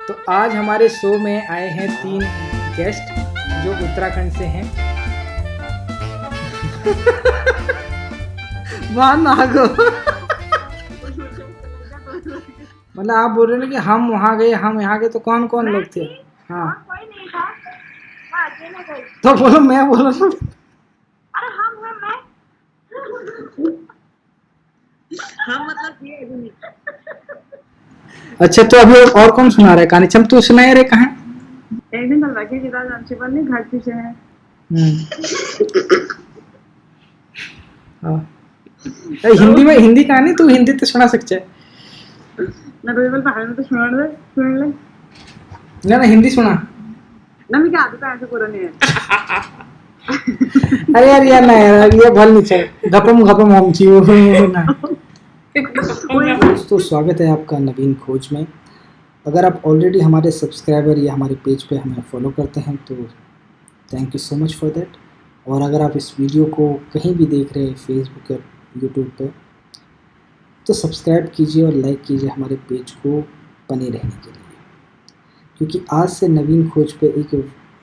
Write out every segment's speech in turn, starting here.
तो आज हमारे शो में आए हैं 3 गेस्ट जो उत्तराखंड से हैं। वाह नागो। मतलब आप बोल रहे हैं कि हम वहाँ गए, हम यहाँ गए, तो कौन कौन लोग थे? हाँ कोई नहीं था। हाँ, अकेले गई। तो बोलो, मैं बोल रहा हूँ। अरे हम मतलब ये अभी नहीं। अच्छा, तो अभी और कौन सुना रहा है कहानी? चम तू सुनाए रे कहाँ? एक दिन कल बाकी की दाल अंशिपल ने घर पीछे है। हिंदी में हिंदी कहानी तू हिंदी तो सुना सकते है ना, रोबल पहाड़ में तो सुन ले ना हिंदी सुना ना। मैं क्या आदत है ऐसे पुरानी है। अरे यार ना यार, ये भल नहीं चाहिए। घपम घपम हम चाहिए ना। दोस्तों, स्वागत है आपका नवीन खोज में। अगर आप ऑलरेडी हमारे सब्सक्राइबर या हमारे पेज पे हमें फॉलो करते हैं तो thank you so much for that. और अगर आप इस वीडियो को कहीं भी देख रहे हैं, फेसबुक या यूट्यूब पे, तो सब्सक्राइब कीजिए और लाइक कीजिए हमारे पेज को बने रहने के लिए, क्योंकि आज से नवीन खोज पे एक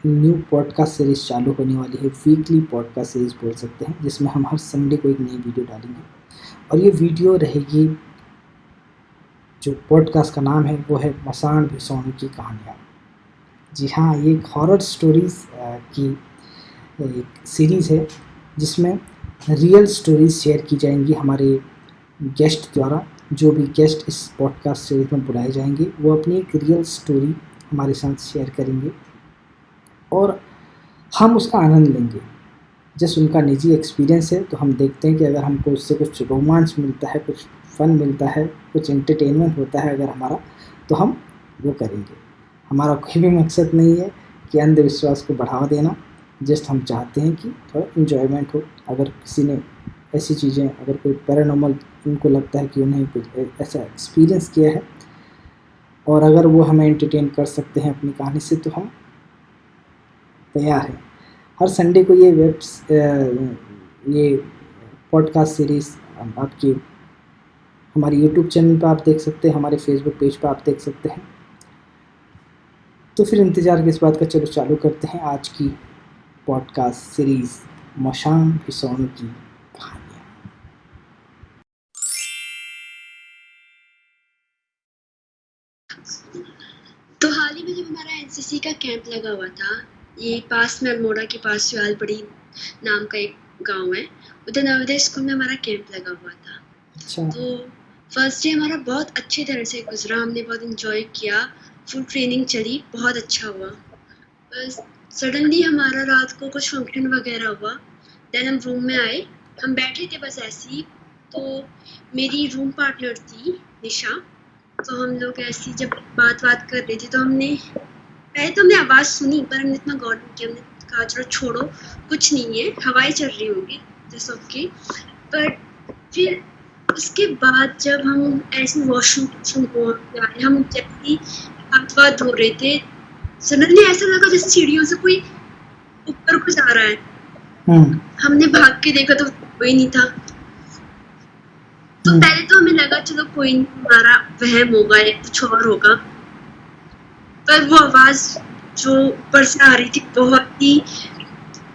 न्यू पॉडकास्ट सीरीज़ चालू होने वाली है। वीकली पॉडकास्ट सीरीज़ बोल सकते हैं, जिसमें हम हर संडे को एक नई वीडियो डालेंगे। और ये वीडियो रहेगी, जो पॉडकास्ट का नाम है वो है मसान भिसौनी की कहानियाँ। जी हाँ, ये एक हॉरर स्टोरीज़ की एक सीरीज़ है जिसमें रियल स्टोरीज़ शेयर की जाएंगी हमारे गेस्ट द्वारा। जो भी गेस्ट इस पॉडकास्ट सीरीज़ में बुलाए जाएंगे वो अपनी एक रियल स्टोरी हमारे साथ शेयर करेंगे और हम उसका आनंद लेंगे। जैसे उनका निजी एक्सपीरियंस है, तो हम देखते हैं कि अगर हमको उससे कुछ रोमांच मिलता है, कुछ फ़न मिलता है, कुछ एंटरटेनमेंट होता है अगर हमारा, तो हम वो करेंगे। हमारा कोई भी मकसद नहीं है कि अंधविश्वास को बढ़ावा देना, जस्ट हम चाहते हैं कि थोड़ा इन्जॉयमेंट हो। अगर किसी ने ऐसी चीज़ें, अगर कोई पैरानॉर्मल उनको लगता है कि उन्हें कुछ ऐसा एक्सपीरियंस किया है और अगर वो हमें एंटरटेन कर सकते हैं अपनी कहानी से, तो हम तैयार हैं। हर संडे को ये पॉडकास्ट सीरीज़ आपकी हमारी यूट्यूब चैनल पर आप देख सकते हैं, हमारे फेसबुक पेज पर आप देख सकते हैं। तो फिर इंतज़ार किस बात का, चलो चालू करते हैं आज की पॉडकास्ट सीरीज़ मसान भिसौनी की कहानियाँ। तो हाल ही में जब हमारा एनसीसी का कैंप लगा हुआ था, ये पास में अल्मोड़ा के पास सुयालपड़ी नाम का एक गांव है, उधर नवोदय स्कूल में हमारा कैंप लगा हुआ था। अच्छा। तो फर्स्ट डे हमारा बहुत अच्छी तरह से गुजरा, हमने बहुत एंजॉय किया, फुल ट्रेनिंग चली, बहुत अच्छा हुआ। बस सडनली हमारा रात को कुछ फंक्शन वगैरह हुआ, देन हम रूम में आए, हम बैठे थे बस ऐसे ही। तो मेरी रूम पार्टनर थी निशा, तो हम लोग ऐसी जब बात कर रहे थे तो पहले तो हमने आवाज़ सुनी, पर हमने इतना गौर नहीं किया। हमने कहा चलो छोड़ो, कुछ नहीं है, हवाएं चल रही होंगी जैसे ओके। पर फिर उसके बाद जब हम ऐसे वॉशरूम को आए, हम जैसे हाथ धो रहे थे, सडनली ऐसा लगा जैसे सीढ़ियों से कोई ऊपर को जा रहा है। हमने भाग के देखा तो कोई नहीं था। तो पहले तो हमें लगा चलो कोई नहीं, हमारा वहम होगा या कुछ और होगा, पर वो आवाज जो ऊपर से आ रही थी बहुत ही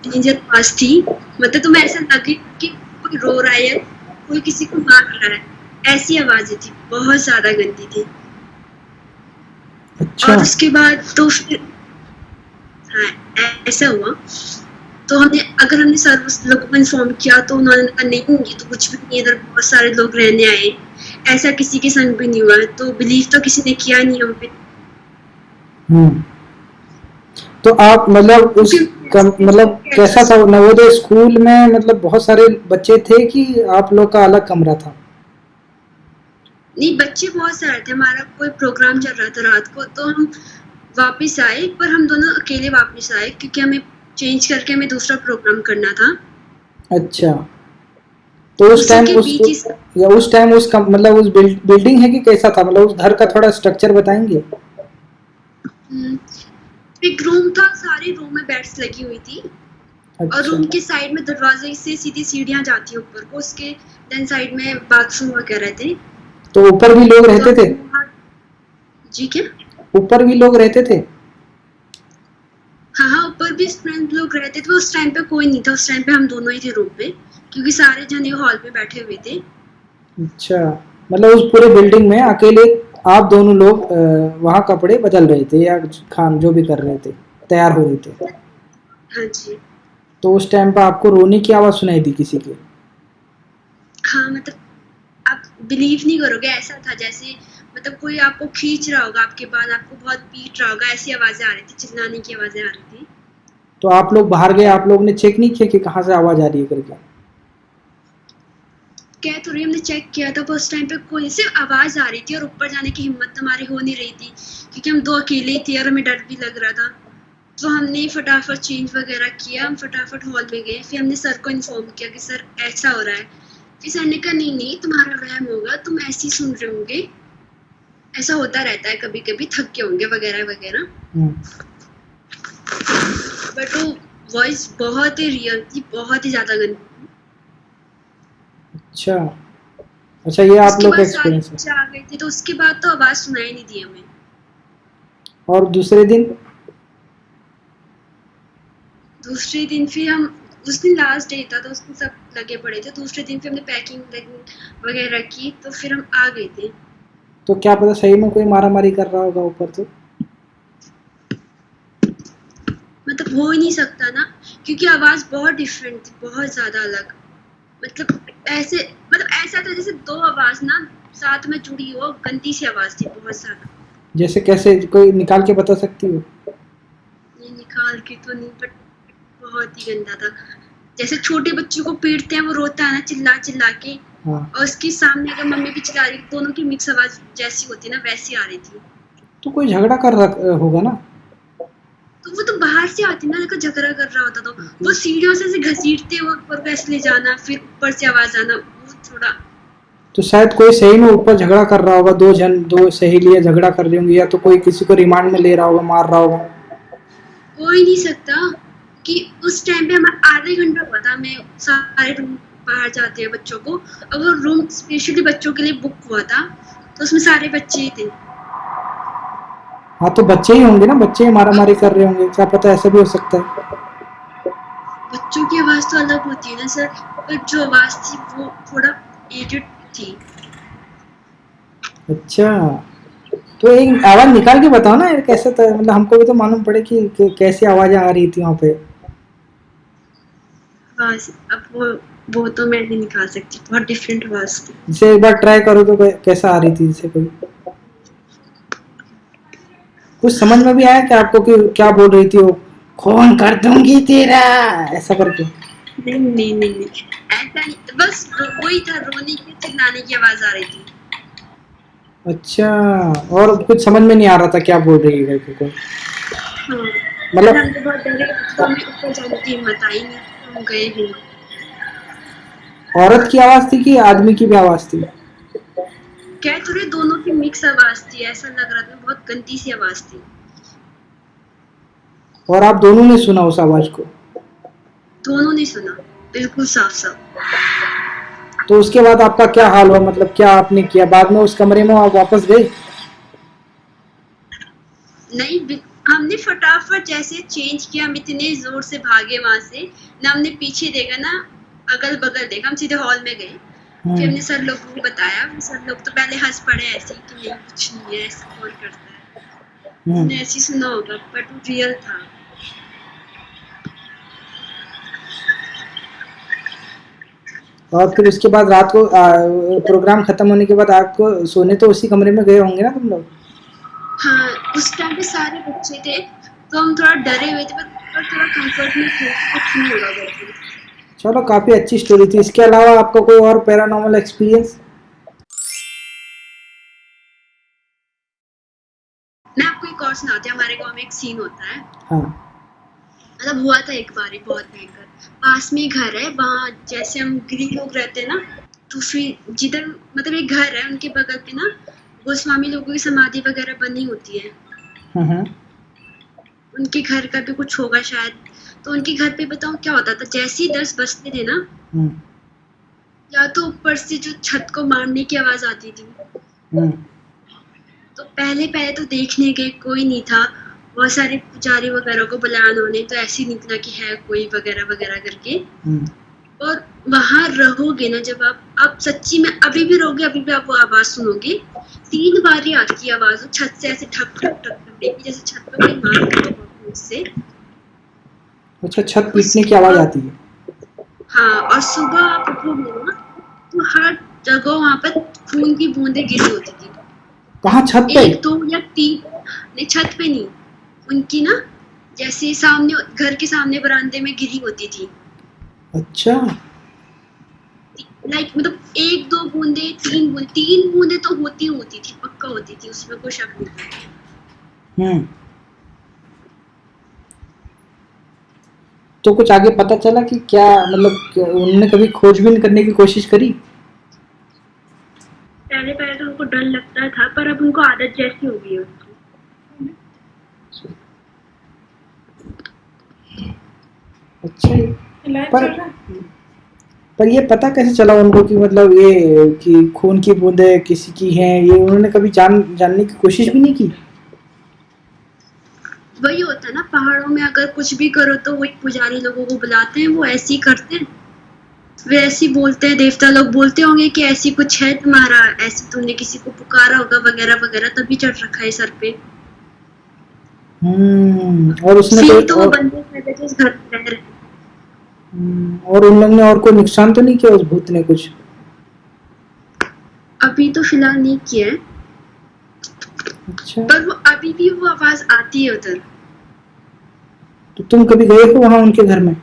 डेंजर आवाज थी। मतलब तुम्हें ऐसा लगे कि कोई रो रहा है या कोई किसी को मार रहा है, ऐसी आवाजें थी, बहुत ज्यादा गंदी थी। अच्छा। और उसके बाद तो फिर हाँ ऐसा हुआ। तो हमने सर उस लोगों को इन्फॉर्म किया, तो उन्होंने कहा नहीं ये तो कुछ भी नहीं, इधर बहुत सारे लोग रहने आए, ऐसा किसी के संग भी नहीं हुआ। तो बिलीव तो किसी ने किया नहीं हम पे। तो आप मतलब मतलब कैसा था नवोदय स्कूल में? मतलब बहुत सारे बच्चे थे कि आप लोग का अलग कमरा था? नहीं, बच्चे बहुत सारे थे, हमारा कोई प्रोग्राम चल रहा था रात को, तो हम वापस आए, पर हम दोनों अकेले वापस आए क्योंकि हमें चेंज करके हमें दूसरा प्रोग्राम करना था। अच्छा, तो उस टाइम उसका मतलब उस बिल्डिंग है कि कैसा था? मतलब उस घर का थोड़ा स्ट्रक्चर बताएंगे? एक रूम था, सारे रूम में बेड्स लगी हुई थी। अच्छा। और रूम के साइड में दरवाजे से सीधी सीढ़ियां जाती है ऊपर को, उसके देन साइड में बाथरूम वगैरह थे। तो ऊपर भी लोग रहते थे? जी क्या? ऊपर भी लोग रहते थे? हाँ हाँ, ऊपर भी स्टूडेंट लोग रहते थे। उस टाइम पे कोई नहीं था, उस टाइम पे हम दोनों ही थे रूम पे, क्योंकि सारे जने हॉल पे बैठे हुए थे। अच्छा, मतलब उस पूरे बिल्डिंग में अकेले आप दोनों लोग वहाँ कपड़े बदल रहे थे या खान जो भी कर रहे थे, तैयार हो रहे थे? हाँ जी। तो उस टाइम पर आपको रोने की आवाज़ सुनाई दी किसी की? हाँ मतलब आप बिलीव नहीं करोगे, ऐसा था जैसे मतलब कोई आपको खींच रहा होगा आपके बाद, आपको बहुत पीट रहा होगा, ऐसी आवाजें आ रही थी, चिल्लाने की आवाजें आ रही थी। तो आप लोग बाहर गए, आप लोग ने चेक नहीं किया कि कहाँ से आवाज़ आ रही है करके? कह तो रही, हमने चेक किया था पर उस टाइम पे कोई सिर्फ आवाज आ रही थी और ऊपर जाने की हिम्मत हमारी हो नहीं रही थी, क्योंकि हम दो अकेले ही थे और हमें डर भी लग रहा था। तो हमने फटाफट चेंज वगैरह किया, हम फटाफट हॉल में गए, फिर हमने सर को इन्फॉर्म किया कि सर ऐसा हो रहा है। फिर सर ने कहा नहीं नहीं, तुम्हारा वहम होगा, तुम ऐसे ही सुन रहे होंगे, ऐसा होता रहता है कभी कभी, थक गए होंगे वगैरह वगैरह। हम्म, बट वो वॉइस बहुत ही रियल थी, बहुत ही ज्यादा गंदी थी। अच्छा अच्छा, ये आप उसके लोग का बाद सारे एक्सपीरियंस है। बच्चे आ गए थे, तो उसके बाद तो आवाज सुनाई नहीं दी हमें। और दूसरे दिन? दूसरे दिन फिर हम, उस दिन लास्ट डे था तो उसमें सब लगे पड़े थे, दूसरे दिन फिर हमने पैकिंग वगैरह की, तो फिर हम आ गए थे। तो क्या पता सही में कोई मारा मारी कर रहा होगा ऊपर तो? मतलब हो ही नहीं सकता ना, क्योंकि आवाज बहुत डिफरेंट थी, बहुत ज्यादा अलग। मतलब ऐसे, मतलब ऐसा था जैसे दो आवाज ना साथ में जुड़ी हो, गंदी सी आवाज थी बहुत ज्यादा। जैसे कैसे, कोई निकाल के बता सकती हो? ये निकाल के तो नहीं, बट बहुत ही गंदा था। जैसे छोटे बच्चों को पीटते हैं, वो रोता है ना चिल्ला चिल्ला के, हाँ, और उसके सामने अगर मम्मी भी चिल्ला रही, दोनों की मिक्स आवाज जैसी होती है ना, वैसी आ रही थी। तो कोई झगड़ा कर रहा होगा ना? तो वो तो बाहर से आती ना, देखो झगड़ा कर रहा होता, तो वो सीढ़ियों से ऐसे घसीटते हुए ऊपर को ऐसे ले जाना, फिर ऊपर से आवाज आना, वो थोड़ा। तो शायद कोई सही में ऊपर झगड़ा कर रहा होगा, दो जन, दो सहेलियां झगड़ा कर रही होंगी, या तो कोई किसी को रिमांड में ले रहा होगा, मार रहा होगा। हो ही नहीं सकता कि उस टाइम पे हमारा आधे घंटा हुआ था, हमें सारे रूम बाहर जाते हैं बच्चों को, और वो रूम स्पेशली बच्चों के लिए बुक हुआ था, तो उसमें सारे बच्चे ही थे। हाँ, तो बच्चे ही होंगे ना, बच्चे ही मारा मारी कर रहे होंगे, क्या पता ऐसा भी हो सकता है। बच्चों की आवाज तो अलग होती है ना सर, पर जो आवाज थी वो थोड़ा एडिड थी। अच्छा, तो एक आवाज निकाल के बताओ ना यार, कैसे था, मतलब हमको भी तो मालूम पड़े कि कैसी आवाजें आ रही थी वहाँ पे। आवाज अब वो तो मैं नहीं निकाल सकती, बहुत डिफरेंट आवाज थी। जैसे एक बार ट्राई करो तो कैसा आ रही थी, जैसे कोई कुछ समझ में भी आया कि आपको कि क्या बोल रही थी वो? खून कर दूंगी तेरा, ऐसा करके? नहीं नहीं नहीं नहीं, ऐसा नहीं, बस वही था, रोने की चिल्लाने की आवाज आ रही थी। अच्छा, और कुछ समझ में नहीं आ रहा था क्या बोल रही है करके कोई? हाँ, और मतलब हम तो बहुत डरे, तो हमें ऊपर जाने की हिम्मत आई नहीं, तो हम गए भी नहीं। औरत की आवाज थी कि आदमी की भी आवाज थी? कह तो रहे, दोनों की मिक्स आवाज थी, ऐसा लग रहा था, बहुत गंदी सी आवाज थी। और आप दोनों ने सुना उस आवाज को? दोनों ने सुना, बिल्कुल साफ साफ। तो उसके बाद आपका क्या हाल हुआ, मतलब क्या आपने किया बाद में, उस कमरे में आप वापस गए? नहीं, हमने फटाफट जैसे चेंज किया, हम इतने जोर से भागे वहां से ना, हमने पीछे देखा ना अगल बगल देखा, हम सीधे हॉल में गए। फिर हमने सर लोगों को बताया, सर लोग तो पहले हंस पड़े ऐसे ही कि नहीं कुछ नहीं है, ऐसे कौन करता है, हम्म, हमने ऐसे ही सुना होगा, बट वो रियल था। और फिर उसके बाद रात को प्रोग्राम खत्म होने के बाद आपको सोने तो उसी कमरे में गए होंगे ना तुम लोग? हाँ, उस टाइम पे सारे बच्चे थे, तो हम थोड़ा डरे हुए थे, पर थोड़ा कंफर्ट में थे, कुछ नहीं होगा करके। चलो, काफी अच्छी स्टोरी थी। इसके अलावा आपका कोई और पैरानॉर्मल एक्सपीरियंस? मैं आपको एक और सुनाती हूँ, हमारे गांव में एक सीन होता है। हाँ, मतलब हुआ था एक बार, बहुत भयंकर। पास में घर है, वहाँ जैसे हम गरीब लोग रहते हैं ना, तो फिर जिधर मतलब एक घर है, उनके बगल पे ना गोस्वामी लोगों की समाधि वगैरह बनी होती है। हम्म, उनके घर का भी कुछ होगा शायद। तो उनके घर पे बताऊँ क्या होता था, जैसे ही 10 बजते थे ना, हम्म, या तो ऊपर से जो छत को मारने की आवाज आती थी, हम्म, तो पहले पहले तो देखने गए, कोई नहीं था। बहुत सारे पुजारी वगैरह को बुलाया उन्होंने, तो ऐसे ही निकला कि है कोई वगैरह वगैरह करके। और वहां रहोगे ना, जब आप सच्ची में अभी भी रहोगे, अभी भी आप वो आवाज सुनोगे। 3 बार ही आती है आवाज, छत से ऐसे ठक ठक ठक ठक, जैसे छत पे कोई मार रहा हो उससे। अच्छा, छत पीटने की आवाज आती है? हाँ, और सुबह आप उठोगे ना, तो हर जगह वहां पर खून की बूंदें गिरी होती थी। कहाँ, छत पे? 1 2 या 3, नहीं छत पे नहीं, उनकी ना जैसे सामने घर के सामने बरामदे में गिरी होती थी। अच्छा, लाइक मतलब 1 2 बूंदे, 3 बूंदे तो होती थी, पक्का होती थी, उसमें कोई शक नहीं था। तो कुछ आगे पता चला कि क्या, मतलब उन्होंने कभी खोजबीन करने की कोशिश करी? पहले पहले तो उनको डर लगता था, पर अब उनको आदत जैसी हो गई है उनकी। अच्छा, पर ये पता कैसे चला उनको कि मतलब ये कि खून की बूंदें किसी की हैं? ये उन्होंने कभी जानने की कोशिश भी नहीं की? वही होता है ना, पहाड़ों में अगर कुछ भी करो तो वो पुजारी लोगों को बुलाते हैं, वो ऐसे ही करते हैं। वे ऐसे ही बोलते हैं, देवता लोग बोलते होंगे कि ऐसी कुछ है तुम्हारा, ऐसे तुमने किसी को पुकारा होगा वगैरह वगैरह, तभी चढ़ रखा है सर पे। और उसने फिर कोई तो वो बंदे कहते थे इस घर पे रह रहे। और उन लोगों ने और कोई नुकसान तो नहीं किया उस भूत ने कुछ? अभी तो फिलहाल नहीं किया है। अच्छा, पर वो अभी भी वो आवाज आती है उधर। तो तुम कभी गए हो वहां उनके घर में?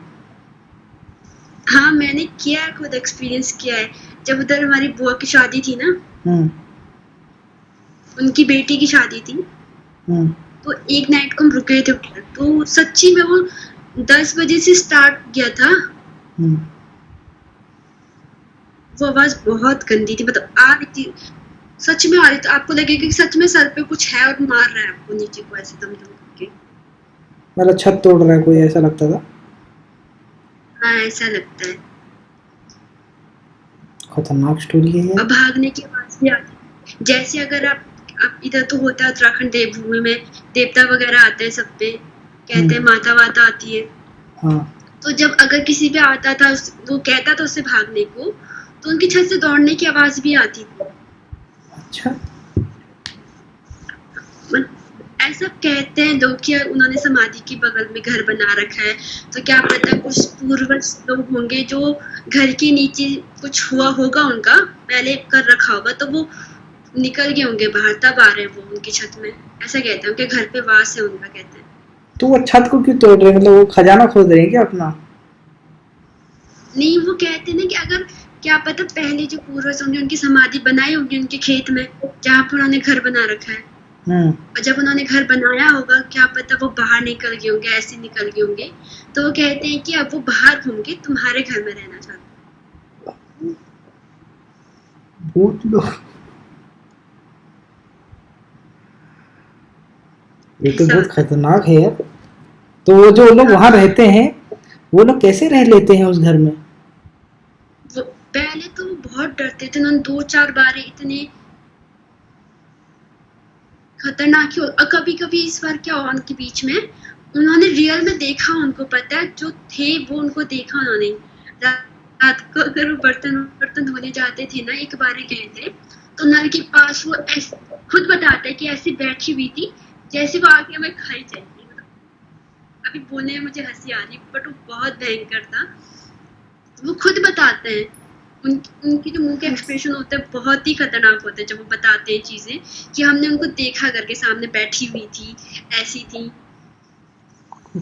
हाँ, मैंने किया है, खुद एक्सपीरियंस किया है। जब उधर हमारी बुआ की शादी थी ना, उनकी बेटी की शादी थी, तो एक नाइट को हम रुके थे उधर। तो सच्ची में वो 10 बजे से स्टार्ट किया था। वो आवाज बहुत गंदी थी, मतलब आ रही थी, सच में आ रही थी। आपको लगेगा कि सच में सर पे कुछ है और मार रहा है आपको नीचे को ऐसे दम दम करके। मतलब छत तोड़ रहा है कोई, ऐसा लगता था? हाँ, ऐसा लगता है। खतरनाक स्टोरी है यार। अब भागने की आवाज भी आती है। जैसे अगर आप इधर तो होता है उत्तराखंड देवभूमि में, देवता वगैरह आते हैं सब पे, कहते हैं माता वाता आती है। हाँ। तो जब अगर किसी पे आता था, वो कहता था उससे भागने को, तो उनकी छत से दौड़ने की आवाज भी आती थी। अच्छा, ऐसा कहते हैं लोग कि उन्होंने समाधि के बगल में घर बना रखा है, तो क्या पता कुछ पूर्वज लोग होंगे जो घर के नीचे कुछ हुआ होगा, उनका पहले कर रखा होगा, तो वो निकल गए होंगे बाहर, तब आ रहे हैं वो उनकी छत में। ऐसा कहते हैं, उनके घर पे वास है उनका, कहते हैं। तो वो छत को क्यों तोड़ रहे हैं? मतलब वो खजाना खोद रहे हैं क्या अपना? नहीं, वो कहते हैं ना कि अगर क्या पता पहले जो पूर्वज होंगे उनकी समाधि बनाई होगी उनके खेत में, जहाँ पर उन्होंने घर बना रखा है। और जब उन्होंने घर बनाया होगा, क्या पता वो बाहर निकल गए होंगे, ऐसे निकल गए होंगे, तो वो कहते हैं कि अब वो बाहर होंगे, तुम्हारे घर में रहना चाहते हैं। भूत लोग, ये तो बहुत खतरनाक है यार। तो वो जो लोग वहां रहते हैं, वो लोग कैसे रह लेते हैं उस घर में? वो पहले तो बहुत डरते थे, उन्होंने 2-4 बार इतने खतरनाक ही। और कभी कभी इस बार क्या हुआ उनके बीच में, उन्होंने रियल में देखा, उनको पता है जो थे वो, उनको देखा उन्होंने। रात को अगर वो बर्तन धोने जाते थे ना, एक बार गए थे, तो नल के पास वो ऐसे खुद बताते हैं कि ऐसे बैठी हुई थी, जैसे वो आके हमें खाई जाएगी। अभी बोलने में मुझे हंसी आ रही, बट वो बहुत भयंकर था। वो खुद बताते हैं, उनकी जो मुंह के एक्सप्रेशन होते हैं बहुत ही खतरनाक होते हैं जब वो बताते हैं चीजें, कि हमने उनको देखा करके सामने बैठी हुई थी, ऐसी थी।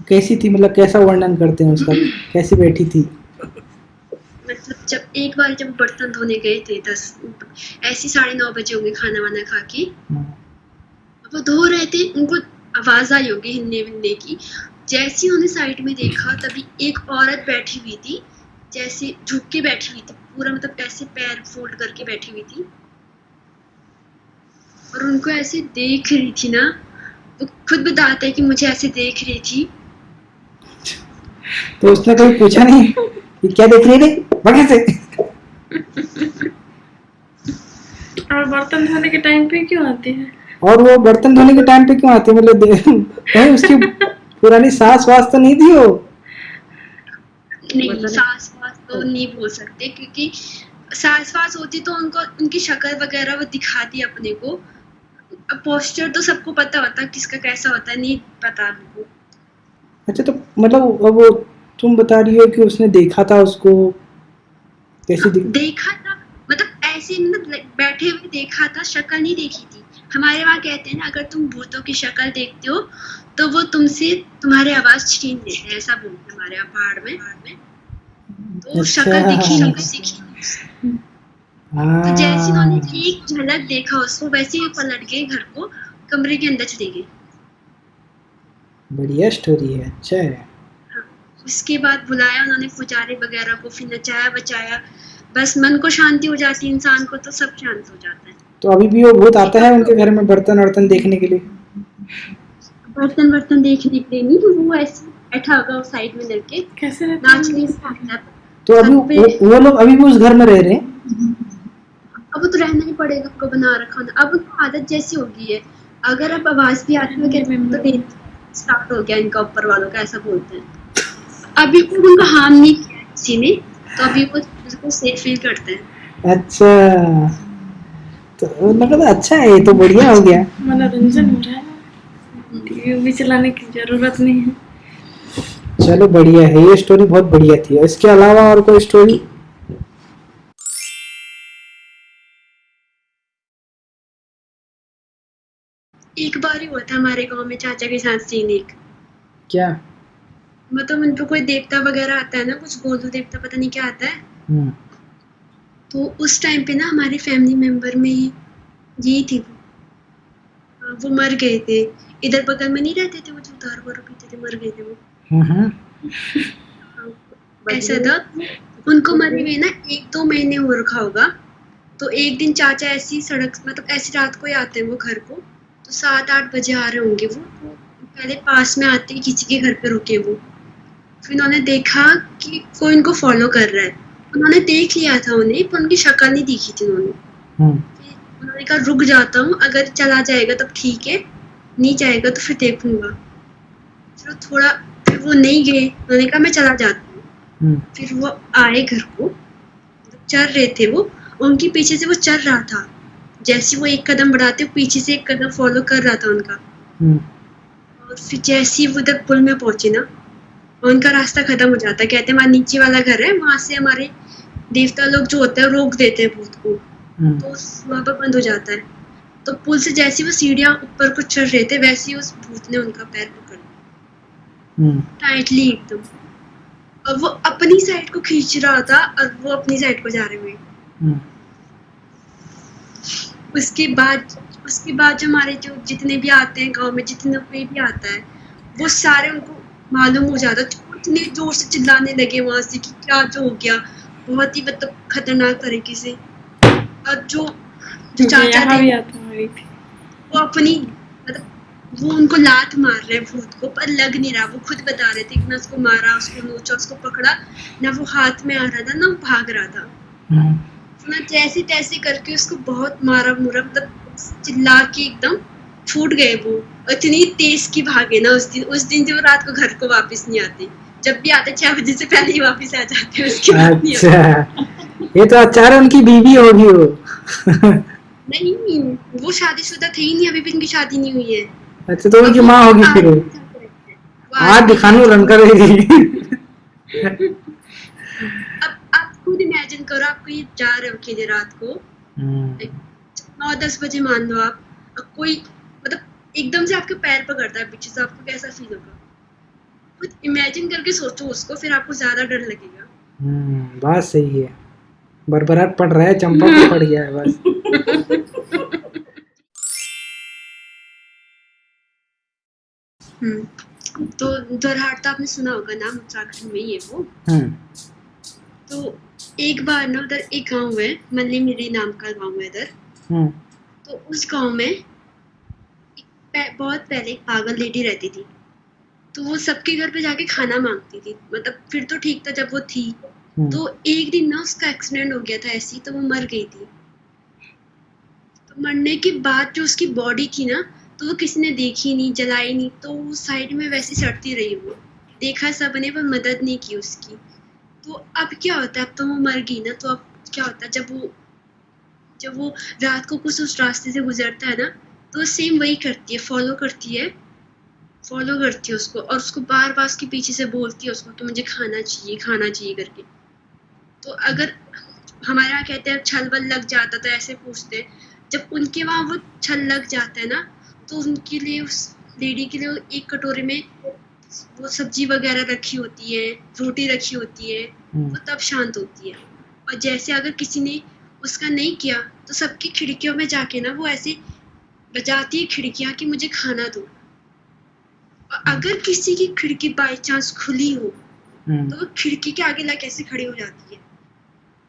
कैसी थी, मतलब कैसा वर्णन करते हैं उसका? कैसी बैठी थी? मतलब जब एक बार जब बर्तन धोने गए थे, 10 ऐसी 9:30 बजे होंगे खाना वाना खा के, वो धो रहे थे, उनको आवाज आई होगी हिलने विलने की। जैसे उन्होंने साइड में देखा, तभी एक औरत बैठी हुई थी, जैसे झुक के बैठी हुई थी पूरा, मतलब ऐसे पैर फोल्ड करके बैठी हुई थी, और उनको ऐसे देख रही थी ना। वो खुद बताते हैं कि मुझे ऐसे देख रही थी। तो उसने कभी पूछा नहीं कि क्या देख रही है वहां से? और बर्तन धोने के टाइम पे क्यों आती है? और वो बर्तन धोने के टाइम पे क्यों आती है, मतलब कहीं उसकी पुरानी सास वास तो नहीं थी वो? नहीं, पता नहीं। सास वास तो नहीं बोल सकते, क्योंकि सास वास होती तो उनको उनकी शक्ल वगैरह वो दिखाती अपने को। अब पोस्चर तो सबको पता होता किसका कैसा होता है, नहीं पता हमको। अच्छा, तो मतलब अब वो तुम बता रही हो कि उसने देखा था उसको, कैसी देखा था मतलब ऐसे, मतलब बैठे हुए देखा था, शक्ल नहीं देखी थी। हमारे वहाँ कहते हैं ना, अगर तुम भूतों की शक्ल देखते हो तो वो तुमसे तुम्हारी आवाज छीन लेते हैं, ऐसा बोलते हैं हमारे यहाँ पहाड़ में। तो शक्ल दिखी नहीं उसकी। तो जैसे उन्होंने एक झलक देखा उसको, वैसे ही पलट गए घर को, कमरे के अंदर चले गए। बढ़िया स्टोरी है, अच्छा है। हाँ, उसके बाद बुलाया उन्होंने पुजारी वगैरह को, फिर नचाया बचाया, बस मन को शांति हो जाती है, इंसान को तो सब शांत हो जाता है। तो अभी भी वो भूत आता है उनके घर में बर्तन वर्तन देखने के लिए? बर्तन वर्तन देखने के लिए नहीं, तो वो ऐसे बैठा होगा साइड में लड़के, कैसे रहते नाचने से आता है। तो अभी छत पे वो लोग अभी भी उस घर में रह रहे हैं? अब वो तो रहना ही पड़ेगा, उनको बना रखा ना, अब उनको आदत जैसी हो गई है। अगर अब आवाज भी आती है कहते हैं, तो स्टार्ट हो गया इनका ऊपर वालों का, ऐसा बोलते हैं। अभी भी उनको हार्म नहीं किया किसी ने, तो अभी वो बिल्कुल सेफ फील करते हैं। अच्छा, तो मतलब अच्छा है, ये तो बढ़िया हो गया। मनोरंजन हो रहा है, टीवी भी चलाने की जरूरत नहीं है। चलो बढ़िया है, ये स्टोरी बहुत बढ़िया थी। इसके अलावा और कोई स्टोरी? एक बार ही हुआ था हमारे गांव में चाचा के साथ सीन एक, क्या? मतलब उन पे कोई देवता वगैरह आता है ना, कुछ गोलू देवता पता नहीं क्या आता है। तो उस टाइम पे ना हमारे फैमिली मेंबर में यही थी वो मर गए थे। इधर बगल में नहीं रहते थे वो, जो दारू वारू पीते थे, मर गए थे वो। ऐसा था, उनको मरे हुए ना 1-2 महीने हो रखा होगा। तो एक दिन चाचा ऐसी सड़क, मतलब ऐसी रात को ही आते हैं वो घर को, तो 7-8 बजे आ रहे होंगे वो। तो पहले पास में आते ही किसी के घर पे रुके वो, फिर उन्होंने देखा कि कोई इनको फॉलो कर रहा है। उन्होंने देख लिया था उन्हें, पर उनकी शक्ल नहीं देखी थी उन्होंने। फिर उन्होंने कहा रुक जाता हूँ, अगर चला जाएगा तब ठीक है, नहीं जाएगा तो फिर देखूंगा। फिर वो नहीं गए, उन्होंने कहा मैं चला जाता हूँ। फिर वो आए घर को, चल रहे थे वो, उनके पीछे से वो चल रहा था। जैसे वो एक कदम बढ़ाते, पीछे से एक कदम फॉलो कर रहा था उनका। और फिर जैसे ही वो उधर पुल में पहुंचे ना, उनका रास्ता खत्म हो जाता है। कहते हैं वहाँ नीचे वाला घर है, वहां से हमारे देवता लोग जो होते हैं रोक देते हैं भूत को, तो वहां पर बंद हो जाता है। तो पुल से जैसे वो सीढ़ियां ऊपर को चढ़ रहे थे, वैसे ही उस भूत ने उनका पैर पकड़ लिया टाइटली एकदम, और वो अपनी साइड को खींच रहा था और वो अपनी साइड को जा रहे हुए। उसके बाद जो हमारे जो जितने भी आते हैं गांव में, जितने कोई भी आता है, वो सारे उनको मालूम हो जाता, इतने जोर से चिल्लाने लगे वहां से कि क्या जो हो गया, बहुत ही मतलब खतरनाक तरीके से। और जो चाचा थे वो अपनी मतलब वो उनको लात मार रहे भूत को, पर लग नहीं रहा। वो खुद बता रहे थे कि ना उसको मारा, उसको नोचा, उसको पकड़ा, ना वो हाथ में आ रहा था ना वो भाग रहा था। ना जैसे तैसे करके उसको बहुत मारा मुरा, मतलब चिल्ला के एकदम छूट गए वो। इतनी तेज की भागे ना उस दिन जो रात को घर को वापस नहीं आते, जब भी आते 6 बजे से पहले ही वापस आ जाते हैं। उसके बाद नहीं आते। ये तो अचार उनकी बीवी होगी वो। नहीं, वो शादीशुदा थे ही नहीं, अभी भी उनकी शादी नहीं हुई है। अच्छा, तो उनकी माँ होगी फिर वो। आज दिखानो रन करेगी। अब आप खुद इमेजिन करो, आप कहीं जा रहे हो अकेले रात को, 9-10 बजे मान लो आप, कोई मतलब एकदम से आपके पैर पकड़ता है पीछे से, आपको कैसा फील होगा? खुद इमेजिन करके सोचो उसको, फिर आपको ज्यादा डर लगेगा। बात सही है, बरबरात पड़ रहा है, चंपा को पड़ गया है बस। तो द्वारहाट आपने सुना होगा नाम, उत्तराखंड में ही है वो। तो एक बार ना उधर एक गांव है, मल्ली मिरी नाम का गांव है इधर। तो उस गांव में बहुत पहले एक पागल लेडी रहती थी। तो वो सबके घर पे जाके खाना मांगती थी, मतलब फिर तो ठीक था जब वो थी। तो एक दिन ना उसका एक्सीडेंट हो गया था ऐसी, तो वो मर गई थी। मरने के बाद जो उसकी बॉडी थी ना, तो वो किसी ने देखी नहीं, जलाई नहीं, तो वो साइड में वैसे सड़ती रही। वो देखा सबने पर मदद नहीं की उसकी। तो अब क्या होता है, अब तो वो मर गई ना, तो अब क्या होता है, जब वो रात को कुछ उस रास्ते से गुजरता है ना, तो वो सेम वही करती है, फॉलो करती है उसको, और उसको बार बार उसके पीछे से बोलती है उसको कि मुझे खाना चाहिए करके। तो अगर हमारे यहाँ कहते हैं छल बल लग जाता, तो ऐसे पूछते हैं, जब उनके वहाँ वो छल लग जाता है ना, तो उनके लिए, उस लेडी के लिए एक कटोरे में वो सब्जी वगैरह रखी होती है, रोटी रखी होती है, वो तब शांत होती है। और जैसे अगर किसी ने उसका नहीं किया, तो सबकी खिड़कियों में जाके ना वो ऐसे बजाती है खिड़कियाँ कि मुझे खाना दो। और अगर किसी की खिड़की बाई चांस खुली हो, तो वो खिड़की के आगे लाके ऐसे खड़ी हो जाती है,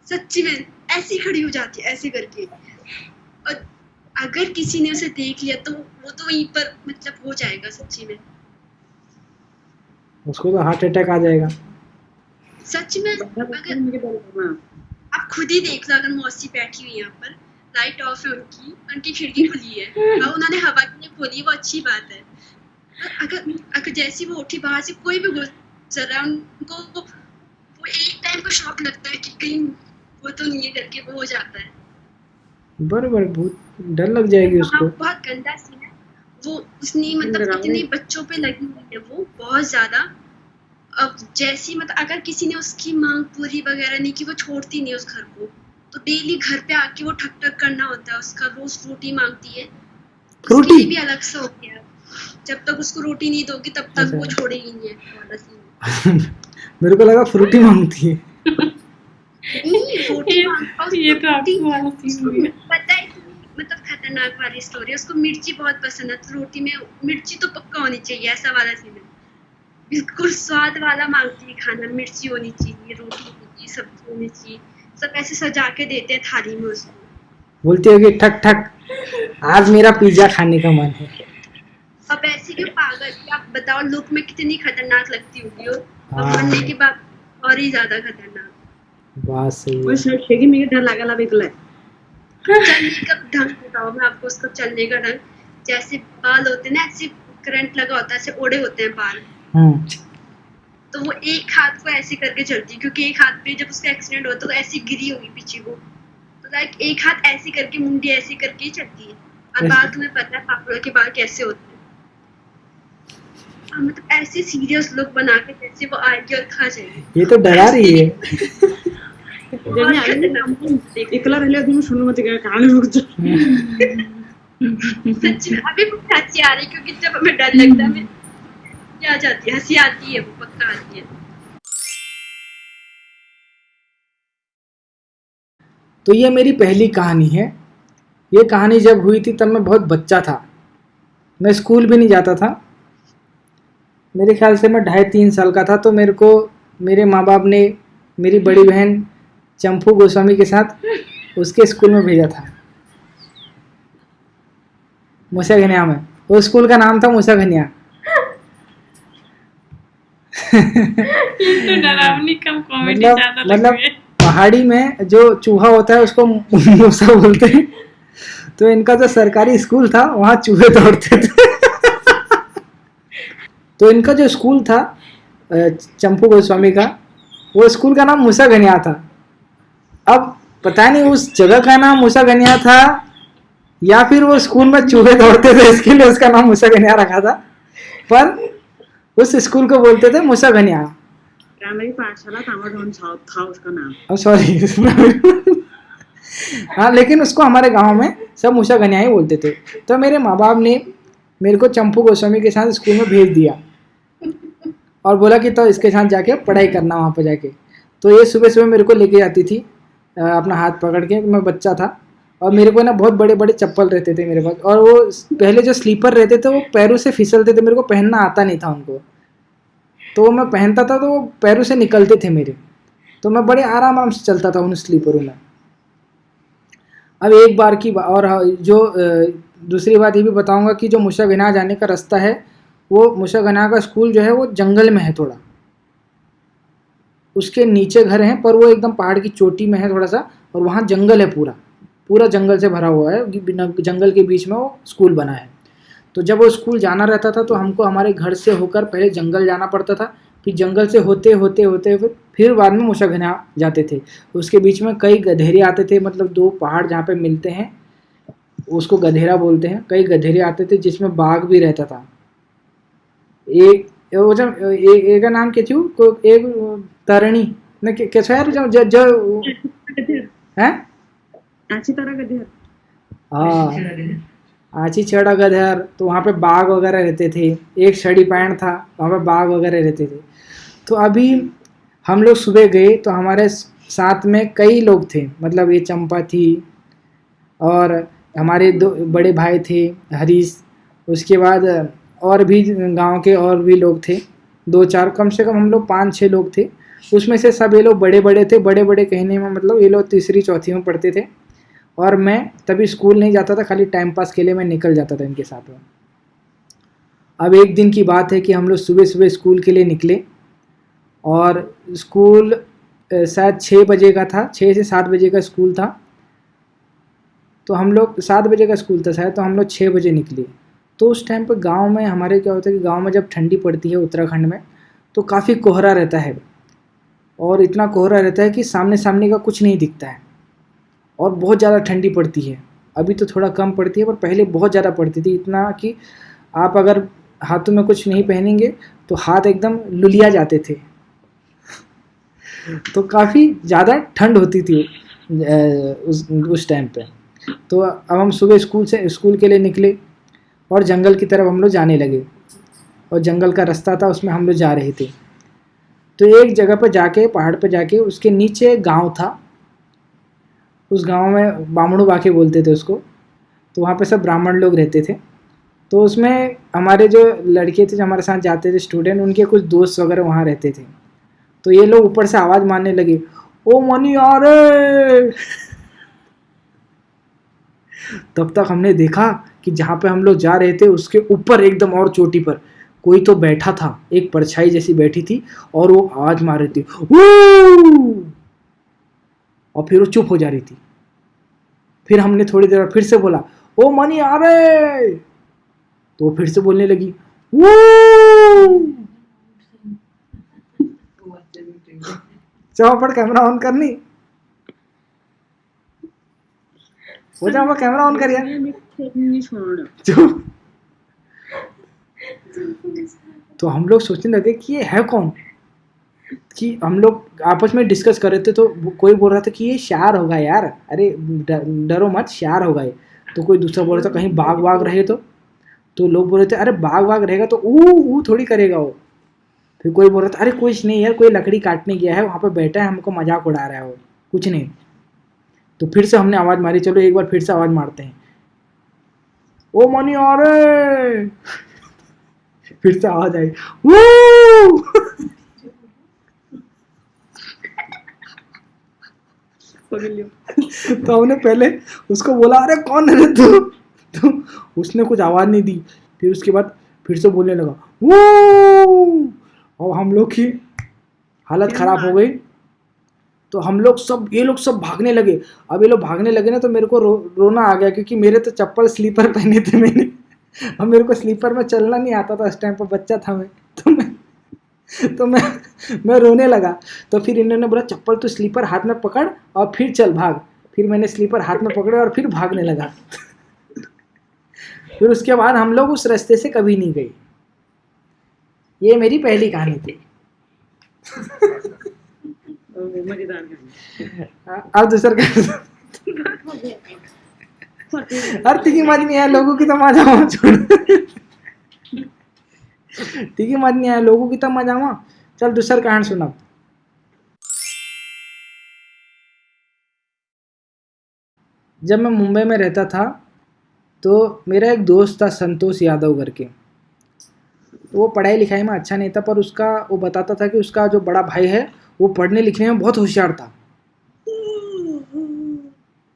सच्ची में ऐसी खड़ी हो जाती है ऐसे करके। और अगर किसी ने उसे देख लिया, तो वो तो वहीं पर मतलब हो जाएगा सच्ची में, उसको तो हार्ट अटैक आ जाएगा। सच में। अगर आप खुद ही देख लो, अगर मौसी बैठी हुई है यहाँ पर, लाइट ऑफ है उनकी खिड़की खुली है, और उन्होंने हवा के लिए खोली, वो अच्छी बात है। अगर जैसी वो उठी बाहर से, कोई भी गुजर रहा है, उनको वो एक टाइम को शॉक लगता है कि कहीं वो तो नहीं है करके, वो हो जाता है। बराबर, बहुत डर लग जाएगी उसको। बहुत गंदा सीन है वो। उसने मतलब इतने बच्चों पे लगी हुई है वो, बहुत ज्यादा। अब जैसी मतलब अगर किसी ने उसकी मांग पूरी वगैरह नहीं की, वो छोड़ती नहीं उस घर को, तो डेली घर पे आके वो ठक ठक करना होता है उसका। रोज रोटी मांगती है, उसके लिए भी अलग से हो गया। जब तक उसको रोटी नहीं दोगी, तब तक वो छोड़ेगी नहीं है। मेरे को लगा फ्रूटी मांगती है। नहीं, रोटी मांगता है। ये तो आपको वाला सीन हो गया। पता है मतलब खतरनाक वाली स्टोरी है। उसको मिर्ची बहुत पसंद है, तो रोटी में मिर्ची तो पक्का होनी चाहिए, ऐसा वाला सीन है। बिल्कुल स्वाद वाला मांगती है खाना, मिर्ची होनी चाहिए, रोटी होनी चाहिए, सब्जी होनी चाहिए, सब ऐसे सजा के देते हैं थाली में उसको। बोलती होगी ठक ठक, आज मेरा पिज्जा खाने का मन है। अब ऐसी क्यों पागल, आप बताओ, लुक में कितनी खतरनाक लगती होगी वो, और मरने के बाद और ही ज्यादा खतरनाक। बात सही है। वो शेगी में डर लागला बिकला चलने का ढंग बताओ मैं आपको, उसका चलने का ढंग। जैसे बाल होते हैं ना, ऐसे करंट लगा होता है, ऐसे ओढ़े होते हैं बाल, तो वो एक हाथ को ऐसे करके चलती है, क्योंकि एक हाथ पे जब उसका एक्सीडेंट होता है तो ऐसी गिरी होगी पीछे को, तो लाइक एक हाथ ऐसे करके, मुंडी ऐसे करके ही चलती है। और बाल तुम्हें पता है पापुलर के बाल कैसे होते हैं, मतलब ऐसे सीरियस लुक बना के जैसे वो आएगी और खा जाएगी। ये तो डरा रही है। एकला रहले दिन सुनो मत कहानी रुक जा। सच में अभी मुझे हंसी आ रही, क्योंकि जब हमें डर लगता है, हमें क्या जाती है, हंसी आती है, वो पक्का आती है। तो ये मेरी पहली कहानी है। ये कहानी जब हुई थी तब मैं बहुत बच्चा था, मैं स्कूल भी नहीं जाता था। मेरे ख्याल से मैं 2.5-3 साल का था। तो मेरे को मेरे माँ बाप ने मेरी बड़ी बहन चंपू गोस्वामी के साथ उसके स्कूल में भेजा था, मूसा घनिया में। वो स्कूल का नाम था मूसा घनिया। ये तो डरावनी कम कॉमेडी ज्यादा लग रही है। पहाड़ी में जो चूहा होता है उसको मूसा बोलते हैं। तो इनका जो सरकारी स्कूल था वहाँ चूहे दौड़ते थे। तो इनका जो स्कूल था चंपू गोस्वामी का, वो स्कूल का नाम मूसा घनिया था। अब पता नहीं उस जगह का नाम मूसा घनिया था या फिर वो स्कूल में चूहे दौड़ते थे इसके लिए उसका नाम मूसा घनिया रखा था, पर उस स्कूल को बोलते थे मूसा घनिया। प्राइमरी पाठशाला तामाडोन था उसका नाम। सॉरी। हाँ, लेकिन उसको हमारे गांव में सब मूसा घनिया ही बोलते थे। तो मेरे माँ बाप ने मेरे को चंपू गोस्वामी के साथ स्कूल में भेज दिया और बोला कि तो इसके साथ जाके पढ़ाई करना वहाँ पर जाके। तो ये सुबह सुबह मेरे को लेके जाती थी अपना हाथ पकड़ के। मैं बच्चा था और मेरे को ना बहुत बड़े बड़े चप्पल रहते थे मेरे पास, और वो पहले जो स्लीपर रहते थे वो पैरों से फिसलते थे, मेरे को पहनना आता नहीं था उनको। तो मैं पहनता था तो वो पैरों से निकलते थे मेरे, तो मैं बड़े आराम से चलता था उन स्लीपरों में। अब एक बार की और जो दूसरी बात ये भी बताऊंगा कि जो मूसा घनिया जाने का रास्ता है, वो मूसा घनिया का स्कूल जो है वो जंगल में है थोड़ा, उसके नीचे घर हैं, पर वो एकदम पहाड़ की चोटी में है थोड़ा सा, और वहाँ जंगल है पूरा। पूरा जंगल से भरा हुआ है, बिना जंगल के बीच में वो स्कूल बना है। तो जब वो स्कूल जाना रहता था तो हमको हमारे घर से होकर पहले जंगल जाना पड़ता था, फिर जंगल से होते होते होते होते फिर बाद में मूषाघना जाते थे। उसके बीच में कई गधेरे आते थे, मतलब दो पहाड़ जहाँ पे मिलते हैं उसको गधेरा बोलते हैं। कई गधेरे आते थे जिसमें बाघ भी रहता था। एक वो जब एक का नाम क्या थी, एक तरणी न कैसा यार जो जो गधेर हैं, अच्छी तरह गधेर हाँ आची छड़ा गधर, तो वहाँ पे बाघ वगैरह रहते थे। एक छड़ी पैंट था, वहाँ पे बाघ वगैरह रहते थे। तो अभी हम लोग सुबह गए तो हमारे साथ में कई लोग थे, मतलब ये चंपा थी और हमारे दो बड़े भाई थे हरीश, उसके बाद और भी गांव के और भी लोग थे, दो चार, कम से कम हम लोग 5-6 लोग थे। उसमें से सब ये लोग बड़े बड़े थे, बड़े बड़े कहने में मतलब ये लोग तीसरी चौथी में पढ़ते थे और मैं तभी स्कूल नहीं जाता था, खाली टाइम पास के लिए मैं निकल जाता था इनके साथ में। अब एक दिन की बात है कि हम लोग सुबह सुबह स्कूल के लिए निकले और स्कूल शायद 6 बजे का था, 6 से 7 बजे का स्कूल था। तो हम लोग 7 बजे का स्कूल था शायद, तो हम लोग 6 बजे निकले। तो उस टाइम पर गांव में हमारे क्या होता है कि गांव में जब ठंडी पड़ती है उत्तराखंड में तो काफ़ी कोहरा रहता है और इतना कोहरा रहता है कि सामने सामने का कुछ नहीं दिखता है और बहुत ज़्यादा ठंडी पड़ती है। अभी तो थोड़ा कम पड़ती है पर पहले बहुत ज़्यादा पड़ती थी, इतना कि आप अगर हाथों में कुछ नहीं पहनेंगे तो हाथ एकदम लुलिया जाते थे। तो काफ़ी ज़्यादा ठंड होती थी उस टाइम पे। तो अब हम सुबह स्कूल के लिए निकले और जंगल की तरफ हम लोग जाने लगे और जंगल का रास्ता था उसमें हम लोग जा रहे थे। तो एक जगह पर जाके, पहाड़ पर जाके, उसके नीचे एक गाँव था। उस गांव में बामणु बाके बोलते थे उसको। तो वहाँ पे सब ब्राह्मण लोग रहते थे। तो उसमें हमारे जो लड़के थे जो हमारे साथ जाते थे स्टूडेंट, उनके कुछ दोस्त वगैरह वहाँ रहते थे। तो ये लोग ऊपर से आवाज़ मारने लगे, ओ मनी आ रे। तब तक हमने देखा कि जहाँ पे हम लोग जा रहे थे उसके ऊपर एकदम और चोटी पर कोई तो बैठा था, एक परछाई जैसी बैठी थी और वो आवाज़ मार रही थी, वो, और फिर वो चुप हो जा रही थी। फिर हमने थोड़ी देर फिर से बोला, ओ मनी आ रहे। तो फिर से बोलने लगी, वो। चौपड़ कैमरा ऑन करनी, वो जहाँ कैमरा ऑन करिए। नहीं छोड़ चुप। तो हम लोग सोचने लगे कि ये है कौन, कि हम लोग आपस में डिस्कस कर रहे थे। तो कोई बोल रहा था कि ये शार होगा यार, अरे डरो मत, शार होगा ये। तो कोई दूसरा बोल रहा था कहीं बाघ वाघ रहे तो लोग बोल रहे थे अरे बाघ वाघ रहेगा तो ऊ थोड़ी करेगा वो। फिर कोई बोल रहा था अरे कुछ नहीं यार, कोई लकड़ी काटने गया है वहाँ पे बैठा है, हमको मजाक उड़ा रहा है वो, कुछ नहीं। तो फिर से हमने आवाज़ मारी, चलो एक बार फिर से आवाज़ मारते हैं, ओ मनी आ रे। फिर से आवाज़ आई, वो। तो हमने पहले उसको बोला अरे कौन है तू, तो उसने कुछ आवाज़ नहीं दी। फिर उसके बाद फिर से बोलने लगा, वो। और हम लोग की हालत ख़राब हो गई। तो हम लोग सब, ये लोग सब भागने लगे। अब ये लोग भागने लगे ना तो मेरे को रोना आ गया, क्योंकि मेरे तो चप्पल स्लीपर पहने थे मैंने, अब मेरे को स्लीपर में चलना नहीं आता था उस टाइम पर, बच्चा था मैं। तो मैं रोने लगा। तो फिर इन्होंने बोला चप्पल तो स्लीपर हाथ में पकड़ और फिर चल भाग। फिर मैंने स्लीपर हाथ में पकड़े और फिर भागने लगा। फिर उसके बाद हम लोग उस रास्ते से कभी नहीं गए। ये मेरी पहली कहानी थी। मजेदार कहानी। अब दूसरा हर तीखी मज नहीं है लोगों की तो मजा छोड़, तीखी मज नहीं है लोगों की तो मजा। चल दूसरा कहानी सुना। जब मैं मुंबई में रहता था तो मेरा एक दोस्त था संतोष यादव करके। वो पढ़ाई लिखाई में अच्छा नहीं था, पर उसका वो बताता था कि उसका जो बड़ा भाई है वो पढ़ने लिखने में बहुत होशियार था।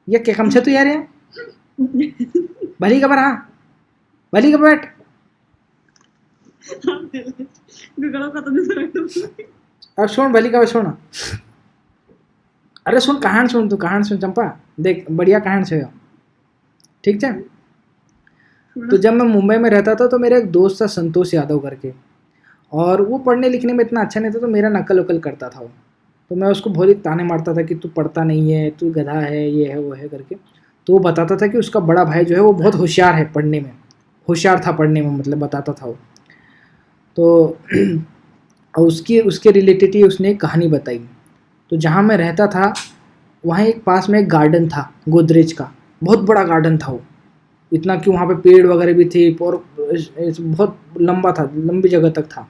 ये क्या कम से तो यार, भली खबर, हाँ भली खबर बैठ। अब सुन भली खबर सुन। अरे सुन कहानी सुन, तू कहानी सुन चंपा, देख बढ़िया कहानी है, ठीक है। तो जब मैं मुंबई में रहता था तो मेरा एक दोस्त था संतोष यादव करके, और वो पढ़ने लिखने में इतना अच्छा नहीं था, तो मेरा नकल वकल करता था वो। तो मैं उसको बहुत ही ताने मारता था कि तू पढ़ता नहीं है, तू गधा है, ये है वो है करके। तो वो बताता था कि उसका बड़ा भाई जो है वो बहुत होशियार है पढ़ने में, होशियार था पढ़ने में, मतलब बताता था वो। तो और उसकी उसके रिलेटेड ही उसने एक कहानी बताई। तो जहाँ मैं रहता था वहाँ एक पास में एक गार्डन था गोदरेज का, बहुत बड़ा गार्डन था वो, इतना कि वहाँ पे पेड़ वगैरह भी थे, और बहुत लंबा था, लंबी जगह तक था,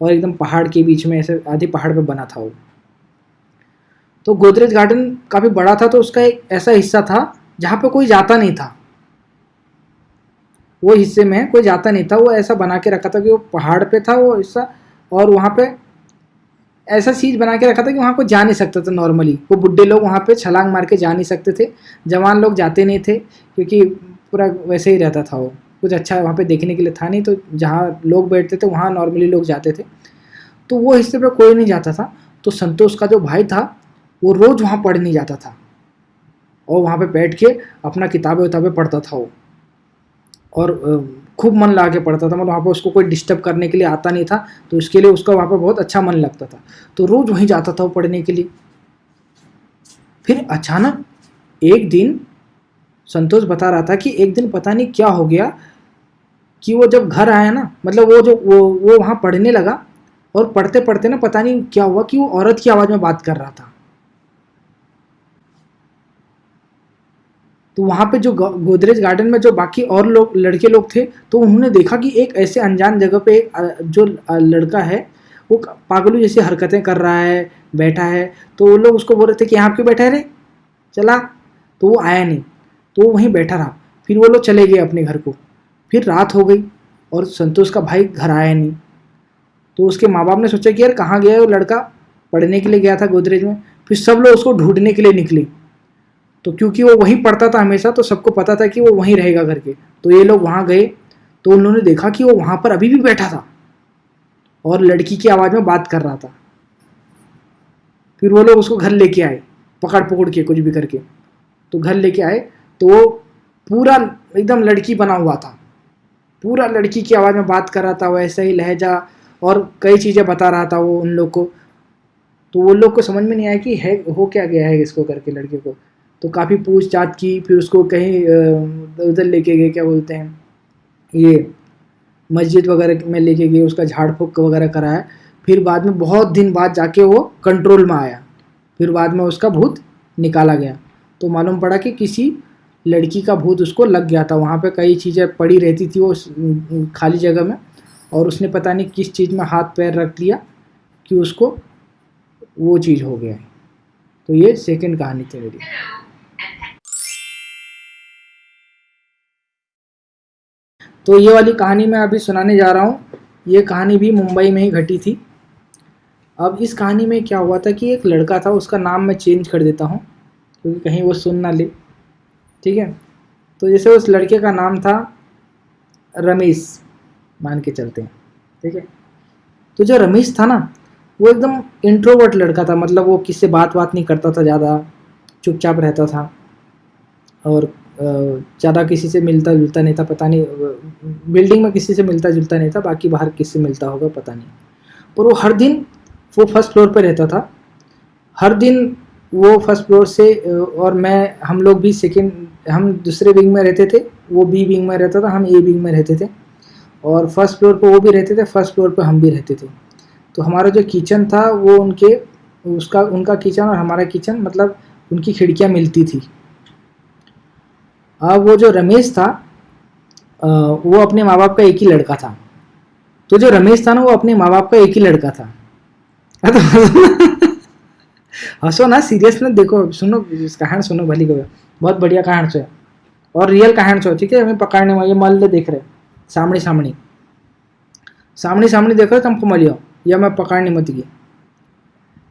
और एकदम पहाड़ के बीच में, ऐसे आधे पहाड़ पे बना था वो। तो गोदरेज गार्डन काफ़ी बड़ा था, तो उसका एक ऐसा हिस्सा था जहाँ पे कोई जाता नहीं था, वो हिस्से में कोई जाता नहीं था, वो ऐसा बना के रखा था कि वो पहाड़ पे था वो हिस्सा, और वहाँ पे ऐसा चीज़ बना के रखा था कि वहाँ को जा नहीं सकता था नॉर्मली, वो बुढ़े लोग वहाँ पे छलांग मार के जा नहीं सकते थे, जवान लोग जाते नहीं थे, क्योंकि पूरा वैसे ही रहता था वो, कुछ अच्छा वहाँ पे देखने के लिए था नहीं, तो जहाँ लोग बैठते थे वहाँ नॉर्मली लोग जाते थे, तो वो हिस्से पे कोई नहीं जाता था। तो संतोष का जो भाई था वो रोज़ वहाँ पढ़ने जाता था, और वहाँ पे बैठ के अपना किताबें उताबें पढ़ता था वो, और खूब मन लगा के पढ़ता था, मतलब वहाँ पे उसको कोई डिस्टर्ब करने के लिए आता नहीं था, तो इसके लिए उसका वहाँ पे बहुत अच्छा मन लगता था, तो रोज़ वहीं जाता था वो पढ़ने के लिए। फिर अचानक एक दिन संतोष बता रहा था कि एक दिन पता नहीं क्या हो गया कि वो जब घर आया ना, मतलब वो वहाँ पढ़ने लगा, और पढ़ते पढ़ते ना पता नहीं क्या हुआ कि वो औरत की आवाज़ में बात कर रहा था। तो वहाँ पे जो गोदरेज गार्डन में जो बाकी और लोग लड़के लोग थे, तो उन्होंने देखा कि एक ऐसे अनजान जगह पे एक जो लड़का है वो पागलों जैसी हरकतें कर रहा है, बैठा है। तो वो लोग उसको बोल रहे थे कि यहाँ क्यों बैठा है रे, चला। तो वो आया नहीं, तो वो वहीं बैठा रहा। फिर वो लोग चले गए अपने घर को। फिर रात हो गई और संतोष का भाई घर आया नहीं। तो उसके माँ बाप ने सोचा कि यार कहाँ गया है वो लड़का, पढ़ने के लिए गया था गोदरेज में। फिर सब लोग उसको ढूंढने के लिए निकले, तो क्योंकि वो वहीं पढ़ता था हमेशा, तो सबको पता था कि वो वहीं रहेगा करके। तो ये लोग वहाँ गए, तो उन्होंने देखा कि वो वहाँ पर अभी भी बैठा था और लड़की की आवाज़ में बात कर रहा था। फिर वो लोग उसको घर लेके आए, पकड़ पकड़ के कुछ भी करके। तो घर लेके आए तो वो पूरा एकदम लड़की बना हुआ था, पूरा लड़की की आवाज़ में बात कर रहा था, वैसा ही लहजा और कई चीज़ें बता रहा था वो उन लोग को। तो वो लोग को समझ में नहीं आया कि है हो क्या गया है इसको करके, लड़के को। तो काफ़ी पूछताछ की, फिर उसको कहीं उधर लेके गए, क्या बोलते हैं ये, मस्जिद वगैरह में लेके गए, उसका झाड़ फूँक वगैरह कराया। फिर बाद में बहुत दिन बाद जाके वो कंट्रोल में आया। फिर बाद में उसका भूत निकाला गया, तो मालूम पड़ा कि किसी लड़की का भूत उसको लग गया था। वहाँ पे कई चीज़ें पड़ी रहती थी वो खाली जगह में, और उसने पता नहीं किस चीज़ में हाथ पैर रख लिया कि उसको वो चीज़ हो गया है। तो ये सेकंड कहानी थी मेरी। तो ये वाली कहानी मैं अभी सुनाने जा रहा हूँ, ये कहानी भी मुंबई में ही घटी थी। अब इस कहानी में क्या हुआ था कि एक लड़का था, उसका नाम मैं चेंज कर देता हूँ क्योंकि कहीं वो सुन ना ले, ठीक है। तो जैसे उस लड़के का नाम था रमेश, मान के चलते हैं, ठीक है। तो जो रमेश था ना, वो एकदम इंट्रोवर्ट लड़का था, मतलब वो किससे बात नहीं करता था, ज़्यादा चुपचाप रहता था, और ज़्यादा किसी से मिलता जुलता नहीं था। पता नहीं बिल्डिंग में किसी से मिलता जुलता नहीं था, बाकी बाहर किससे मिलता होगा पता नहीं। पर वो हर दिन वो फर्स्ट फ्लोर पे रहता था, हर दिन वो फर्स्ट फ्लोर से, और हम लोग भी सेकंड, हम दूसरे विंग में रहते थे, वो बी विंग में रहता था, हम ए विंग में रहते थे, और फर्स्ट फ्लोर पे वो भी रहते थे, फर्स्ट फ्लोर पे हम भी रहते थे। तो हमारा जो किचन था वो उनका किचन और हमारा किचन, मतलब उनकी खिड़कियाँ मिलती थी। अब वो जो रमेश था वो अपने माँ बाप का एक ही लड़का था। तो जो रमेश था ना, वो अपने माँ बाप का एक ही लड़का था। हंसो ना, सीरियस ना, देखो सुनो कहानी सुनो भली को, बहुत बढ़िया कहानी छो और रियल कहानी छो, ठीक है। हमें पकड़ने में ये मल देख रहे सामने सामने देख रहे तुमको मलियो, या मैं पकड़ने मत गई,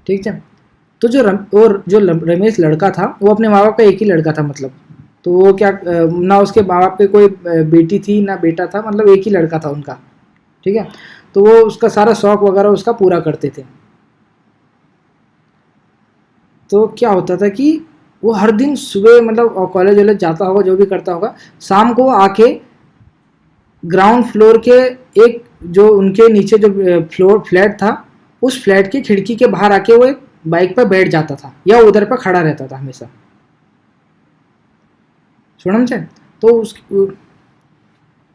ठीक है। तो जो रमेश लड़का था वो अपने माँ बाप का एक ही लड़का था, मतलब तो वो क्या ना उसके माँ बाप के कोई बेटी थी ना बेटा था, मतलब एक ही लड़का था उनका, ठीक है। तो वो उसका सारा शौक वगैरह उसका पूरा करते थे। तो क्या होता था कि वो हर दिन सुबह मतलब कॉलेज वॉलेज जाता होगा, जो भी करता होगा, शाम को आके ग्राउंड फ्लोर के एक जो उनके नीचे जो फ्लोर फ्लैट था, उस फ्लैट की खिड़की के बाहर आके वो एक बाइक पर बैठ जाता था या उधर पर खड़ा रहता था हमेशा। सुनम छे तो उस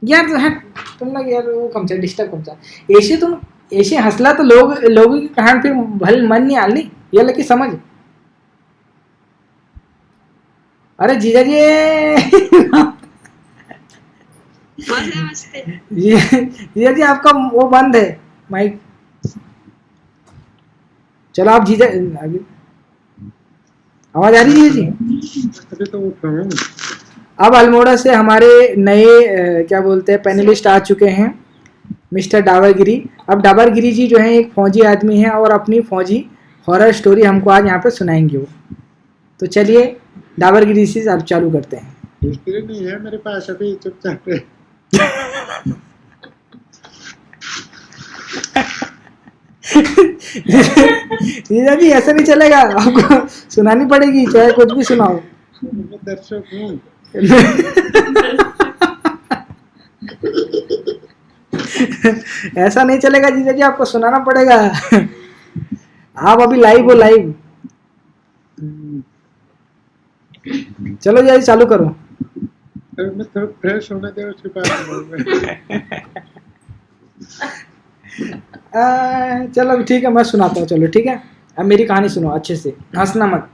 यार हट तुम लोग यार वो कम से डिस्टर्ब कम से ऐसे तुम ऐसे हंसला तो लोगों की कहानी फिर भले मन नहीं आलनी ये लगी समझ। अरे जीजा जी नमस्ते। जीजा जी आपका वो बंद है माइक। चलो आप जीजा आवाज आ रही है जी? अभी तो उठ रहा हूँ। अब अल्मोड़ा से हमारे नए क्या बोलते हैं पैनलिस्ट आ चुके हैं, मिस्टर डावरगिरी। अब डावरगिरी जी जो हैं एक फौजी आदमी हैं और अपनी फौजी हॉरर स्टोरी हमको आज यहाँ पे सुनाएंगे वो। तो चलिए डावरगिरी से आप चालू करते हैं। हिस्ट्री नहीं है मेरे पास अभी, चुपचाप जीजा जी ऐसा नहीं चलेगा, आपको सुनानी पड़ेगी चाहे कुछ भी सुनाओ। मैं दर्शक हूँ। ऐसा नहीं चलेगा जीजा जी, आपको सुनाना पड़ेगा। आप अभी लाइव हो, लाइव। चलो जी चालू करो। अरे मैं थोड़ा फ्रेश होने दे उसके बाद चलो ठीक है मैं सुनाता हूँ। चलो ठीक है, अब मेरी कहानी सुनो अच्छे से, हंसना मत।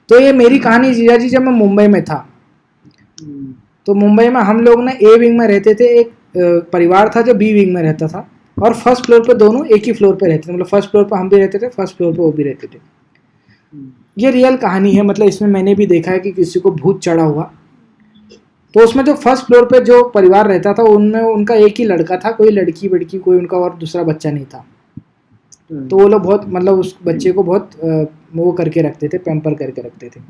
तो ये मेरी कहानी जीजा जी जब मैं मुंबई में था, तो मुंबई में हम लोग ना ए विंग में रहते थे। एक परिवार था जो बी विंग में रहता था और फर्स्ट फ्लोर पे दोनों एक ही फ्लोर पे रहते थे। मतलब फर्स्ट फ्लोर पे हम भी रहते थे, फर्स्ट फ्लोर पे वो भी रहते थे। ये रियल कहानी है, मतलब इसमें मैंने भी देखा है कि किसी को भूत चढ़ा हुआ। तो उसमें जो फर्स्ट फ्लोर पे जो परिवार रहता था उनमें उनका एक ही लड़का था, कोई लड़की बड़की कोई उनका और दूसरा बच्चा नहीं था। तो वो लोग बहुत मतलब उस बच्चे को बहुत वो करके रखते थे, पैम्पर करके रखते थे।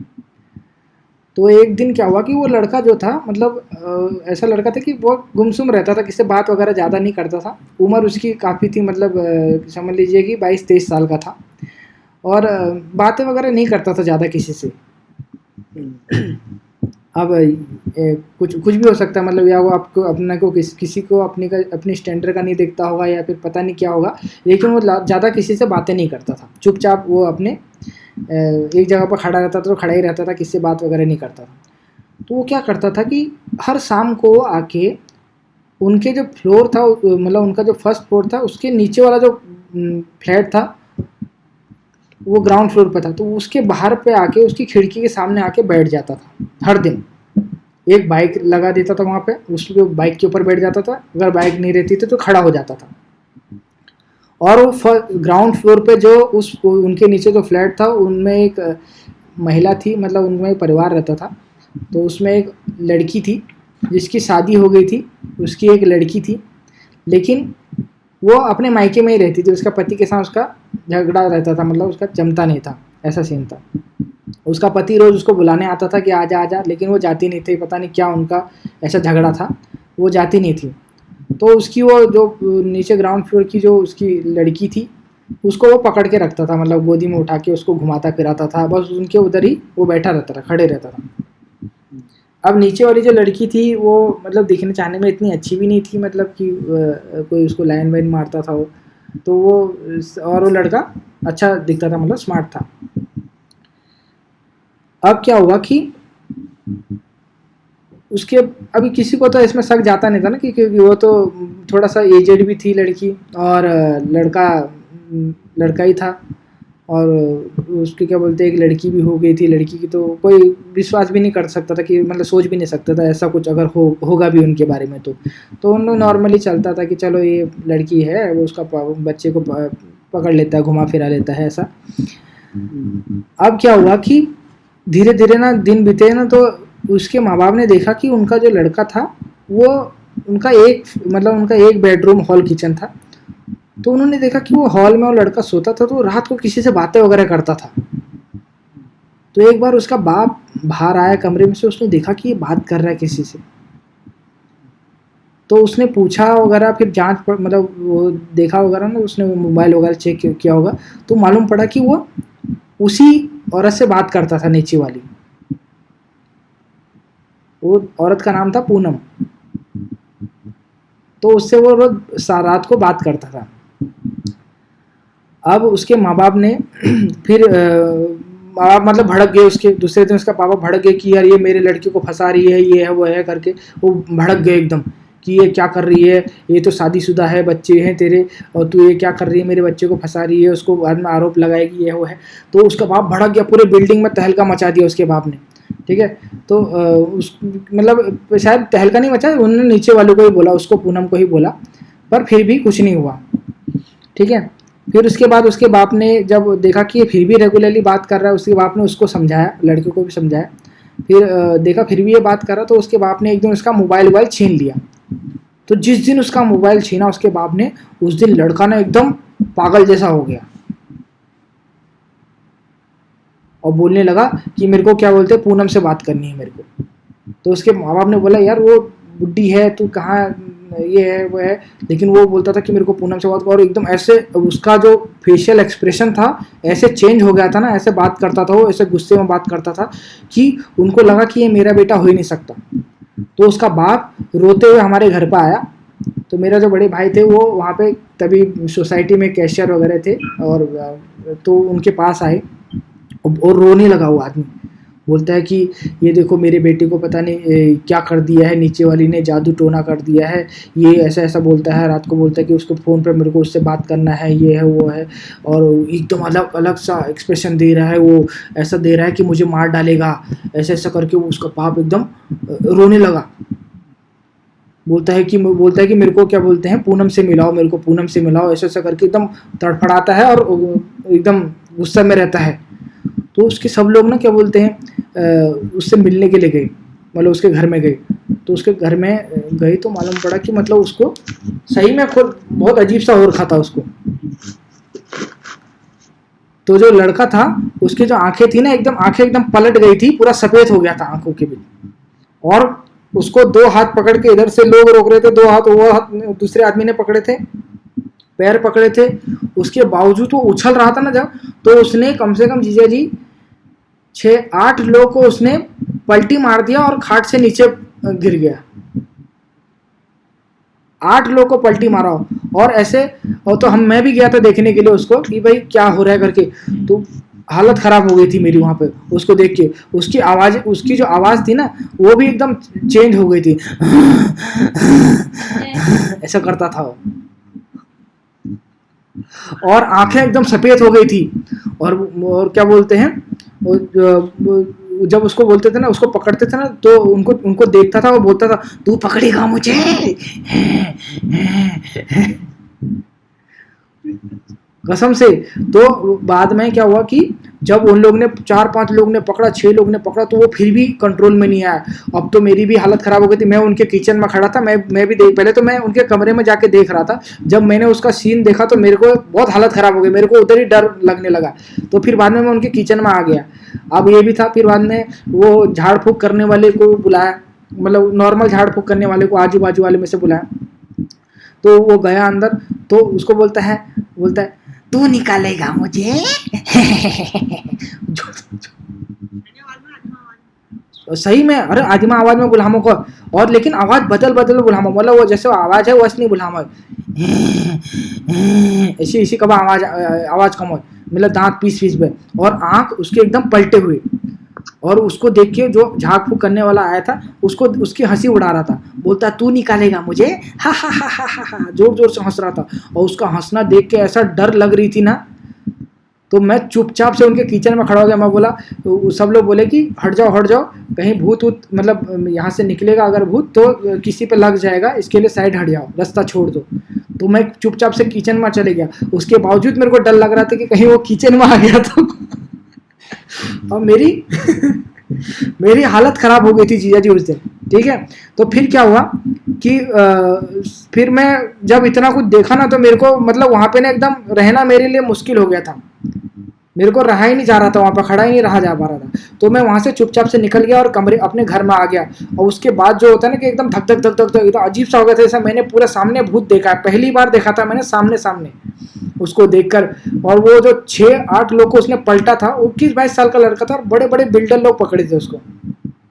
तो एक दिन क्या हुआ कि वो लड़का जो था मतलब ऐसा लड़का था कि वो गुमसुम रहता था, किसी से बात वगैरह ज़्यादा नहीं करता था। उम्र उसकी काफ़ी थी, मतलब समझ लीजिए कि 22-23 साल का था और बातें वगैरह नहीं करता था ज़्यादा किसी से। अब कुछ भी हो सकता है, मतलब या वो आपको अपना को किसी को अपनी स्टैंडर्ड का नहीं देखता होगा या फिर पता नहीं क्या होगा, लेकिन वो ज़्यादा किसी से बातें नहीं करता था। चुपचाप वो अपने एक जगह पर खड़ा रहता था तो खड़ा ही रहता था, किसी से बात वगैरह नहीं करता था। तो वो क्या करता था कि हर शाम को आके उनके जो फ्लोर था, मतलब उनका जो फर्स्ट फ्लोर था उसके नीचे वाला जो फ्लैट था वो ग्राउंड फ्लोर पे था, तो उसके बाहर पे आके उसकी खिड़की के सामने आके बैठ जाता था। हर दिन एक बाइक लगा देता था वहाँ पे, उसके बाइक के ऊपर बैठ जाता था। अगर बाइक नहीं रहती थी तो खड़ा हो जाता था। और वो ग्राउंड फ्लोर पे जो उनके नीचे जो फ्लैट था उनमें एक महिला थी, मतलब उनमें एक परिवार रहता था। तो उसमें एक लड़की थी जिसकी शादी हो गई थी, उसकी एक लड़की थी, लेकिन वो अपने मायके में ही रहती थी। उसका पति के साथ उसका झगड़ा रहता था, मतलब उसका जमता नहीं था, ऐसा सीन था। उसका पति रोज़ उसको बुलाने आता था कि आजा आजा, लेकिन वो जाती नहीं थी। पता नहीं क्या उनका ऐसा झगड़ा था, वो जाती नहीं थी। तो उसकी वो जो नीचे ग्राउंड फ्लोर की जो उसकी लड़की थी उसको वो पकड़ के रखता था, मतलब गोदी में उठा के उसको घुमाता फिराता था। बस उनके उधर ही वो बैठा रहता था, खड़े रहता था। अब नीचे वाली जो लड़की थी वो मतलब दिखने चाहने में इतनी अच्छी भी नहीं थी, मतलब कि कोई उसको लाइन वाइन मारता था वो, तो वो और वो लड़का अच्छा दिखता था, मतलब स्मार्ट था। अब क्या हुआ कि उसके अभी किसी को तो इसमें शक जाता नहीं था ना, क्योंकि वो तो थोड़ा सा एजेड भी थी लड़की और लड़का ही था। और उसके क्या बोलते हैं एक लड़की भी हो गई थी। लड़की की तो कोई विश्वास भी नहीं कर सकता था कि मतलब सोच भी नहीं सकता था ऐसा कुछ अगर होगा भी उनके बारे में। तो उन लोग नॉर्मली चलता था कि चलो ये लड़की है, वो उसका बच्चे को पकड़ लेता है, घुमा फिरा लेता है ऐसा। अब क्या हुआ कि धीरे धीरे ना दिन बीते ना, तो उसके माँ बाप ने देखा कि उनका जो लड़का था वो उनका एक बेडरूम हॉल किचन था। तो उन्होंने देखा कि वो हॉल में वो लड़का सोता था तो रात को किसी से बातें वगैरह करता था। तो एक बार उसका बाप बाहर आया कमरे में से, उसने देखा कि ये बात कर रहा है किसी से। तो उसने पूछा वगैरह, फिर जांच पर मतलब वो देखा वगैरह ना, उसने मोबाइल वगैरह चेक किया होगा, तो मालूम पड़ा कि वो उसी औरत से बात करता था, नीचे वाली। वो औरत का नाम था पूनम। तो उससे वो रोज रात को बात करता था। अब उसके माँ बाप ने फिर माँ बाप मतलब भड़क गए, उसके दूसरे दिन उसका पापा भड़क गए कि यार ये मेरे लड़की को फंसा रही है, ये है वो है करके। वो भड़क गए एकदम कि ये क्या कर रही है, ये तो शादीशुदा है, बच्चे हैं तेरे, और तू ये क्या कर रही है, मेरे बच्चे को फंसा रही है, उसको बाद में आरोप लगाएगी, ये वो है। तो उसका बाप भड़क गया, पूरे बिल्डिंग में तहलका मचा दिया उसके बाप ने, ठीक है। तो उस मतलब शायद तहलका नहीं मचा, उन्होंने नीचे वाले को ही बोला, उसको पूनम को ही बोला, पर फिर भी कुछ नहीं हुआ, ठीक है। फिर उसके बाद उसके बाप ने जब देखा कि ये फिर भी रेगुलरली बात कर रहा है, उसके बाप ने उसको समझाया, लड़के को भी समझाया। फिर देखा फिर भी ये बात कर रहा, तो उसके बाप ने एक दिन उसका मोबाइल छीन लिया। तो जिस दिन उसका मोबाइल छीना उसके बाप ने, उस दिन लड़का ना एकदम पागल जैसा हो गया और बोलने लगा कि मेरे को क्या बोलते पूनम से बात करनी है मेरे को। तो उसके माँ बाप ने बोला यार वो बुड्ढी है, तू कहाँ, ये है वो है, लेकिन वो बोलता था कि मेरे को पूनम से बात कर। और एकदम ऐसे उसका जो फेशियल एक्सप्रेशन था ऐसे चेंज हो गया था ना, ऐसे बात करता था वो, ऐसे गुस्से में बात करता था कि उनको लगा कि ये मेरा बेटा हो ही नहीं सकता। तो उसका बाप रोते हुए हमारे घर पर आया। तो मेरा जो बड़े भाई थे वो वहाँ पे तभी सोसाइटी में कैशियर वगैरह थे, और तो उनके पास आए और रोने लगा वो आदमी। बोलता है कि ये देखो मेरे बेटे को पता नहीं क्या कर दिया है, नीचे वाली ने जादू टोना कर दिया है, ये ऐसा ऐसा बोलता है। रात को बोलता है कि उसको फ़ोन पे मेरे को उससे बात करना है, ये है वो है, और एकदम अलग अलग सा एक्सप्रेशन दे रहा है वो, ऐसा दे रहा है कि मुझे मार डालेगा, ऐसा ऐसा करके वो उसका बाप एकदम रोने लगा। बोलता है कि मेरे को क्या बोलते हैं पूनम से मिलाओ, मेरे को पूनम से मिलाओ, ऐसा ऐसा करके एकदम तड़फड़ाता है और एकदम गुस्सा में रहता है। तो उसके सब लोग ना क्या बोलते हैं उससे मिलने के लिए गए, मतलब उसके घर में गए। तो उसके घर में गए तो मालूम पड़ा कि मतलब उसको सही में खुद बहुत अजीब सा हो रखा था उसको। तो जो लड़का था उसकी जो आंखें थी ना, एकदम आंखें एकदम पलट गई थी, पूरा सफेद हो गया था आंखों के बीच। और उसको दो हाथ पकड़ के इधर से लोग रोक रहे थे, दो हाथ वो हाथ दूसरे आदमी ने पकड़े थे, पैर पकड़े थे। उसके बावजूद वो उछल रहा था ना जब, तो उसने कम से कम जीजा जी 6-8 लोगों को उसने पलटी मार दिया और खाट से नीचे गिर गया। 8 लोगों को पलटी मारा और ऐसे। और तो मैं भी गया था देखने के लिए उसको कि भाई क्या हो रहा है करके। तो हालत खराब हो गई थी मेरी वहां पे उसको देख के। उसकी जो आवाज थी ना वो भी एकदम चेंज हो गई थी ऐसा करता था वो, और आंखें एकदम सफेद हो गई थी। और क्या बोलते हैं जब उसको बोलते थे ना, उसको पकड़ते थे ना, तो उनको देखता था, वो बोलता था तू पकड़ेगा मुझे कसम से। तो बाद में क्या हुआ कि जब उन लोग ने 4-5 लोग ने पकड़ा, 6 लोग ने पकड़ा, तो वो फिर भी कंट्रोल में नहीं आया। अब तो मेरी भी हालत खराब हो गई थी। मैं उनके किचन में खड़ा था, मैं भी देख, पहले तो मैं उनके कमरे में जाके देख रहा था। जब मैंने उसका सीन देखा तो मेरे को बहुत हालत खराब हो गई, मेरे को उधर ही डर लगने लगा। तो फिर बाद में मैं उनके किचन में आ गया। अब ये भी था, फिर बाद में वो झाड़ फूँक करने वाले को बुलाया, मतलब नॉर्मल झाड़ फूँक करने वाले को आजू बाजू वाले में से बुलाया। तो वो गया अंदर, तो उसको बोलता है तू निकालेगा मुझे सही में, अरे आदिमा आवाज में बुलामो को, और लेकिन आवाज बदल बुलामो, मतलब वो जैसे आवाज है वो असली बुलामो ऐसी कब आवाज कम हो, मतलब दांत पीस पे, और आंख उसके एकदम पलटे हुए। और उसको देख के जो झाड़ फूक करने वाला आया था उसको उसकी हंसी उड़ा रहा था, बोलता तू निकालेगा मुझे, हा हा हा हा हा, जोर जोर से हंस रहा था। और उसका हंसना देख के ऐसा डर लग रही थी ना, तो मैं चुपचाप से उनके किचन में खड़ा हो गया। मैं बोला, सब लोग बोले कि हट जाओ, कहीं भूत मतलब यहाँ से निकलेगा अगर भूत तो किसी पे लग जाएगा, इसके लिए साइड हट जाओ, रास्ता छोड़ दो। तो मैं चुपचाप से किचन में चले गया। उसके बावजूद मेरे को डर लग रहा था कि कहीं वो किचन में आ गया तो और मेरी हालत खराब हो गई थी जीजा जी उस दिन, ठीक है। तो फिर क्या हुआ कि फिर मैं जब इतना कुछ देखा ना, तो मेरे को मतलब वहाँ पे ना एकदम रहना मेरे लिए मुश्किल हो गया था। मेरे को रहा ही नहीं जा रहा था, वहाँ पर खड़ा ही नहीं रहा जा पा रहा था। तो मैं वहाँ से चुपचाप से निकल गया और कमरे अपने घर में आ गया। और उसके बाद जो होता है ना कि एकदम धक धक धक धक धक एकदम अजीब सा हो गया था, जैसा मैंने पूरा सामने भूत देखा है, पहली बार देखा था मैंने सामने सामने उसको देखकर। और वो जो 6-8 लोग को उसने पलटा था, 21-22 साल का लड़का था और बड़े बड़े बिल्डर लोग पकड़े थे उसको,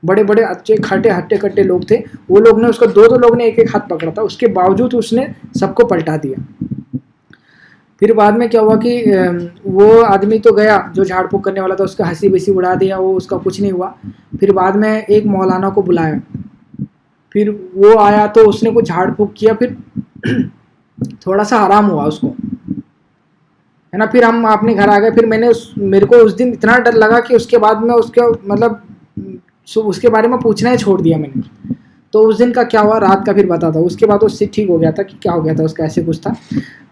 बड़े बड़े अच्छे खाटे हट्टे कट्टे लोग थे। वो लोग ने उसको 2-2 लोग ने एक एक हाथ पकड़ा था, उसके बावजूद उसने सबको पलटा दिया। फिर बाद में क्या हुआ कि वो आदमी तो गया जो झाड़ फूक करने वाला था, उसका हंसी वसी उड़ा दिया, वो उसका कुछ नहीं हुआ। फिर बाद में एक मौलाना को बुलाया, फिर वो आया तो उसने कुछ झाड़ फूक किया, फिर थोड़ा सा आराम हुआ उसको, है ना। फिर हम अपने घर आ गए। फिर मेरे को उस दिन इतना डर लगा कि उसके बाद में उसके मतलब उसके बारे में पूछना ही छोड़ दिया मैंने। तो उस दिन का क्या हुआ रात का फिर बताता हूँ। उसके बाद उससे ठीक हो गया था कि क्या हो गया था उसका, ऐसे कुछ था।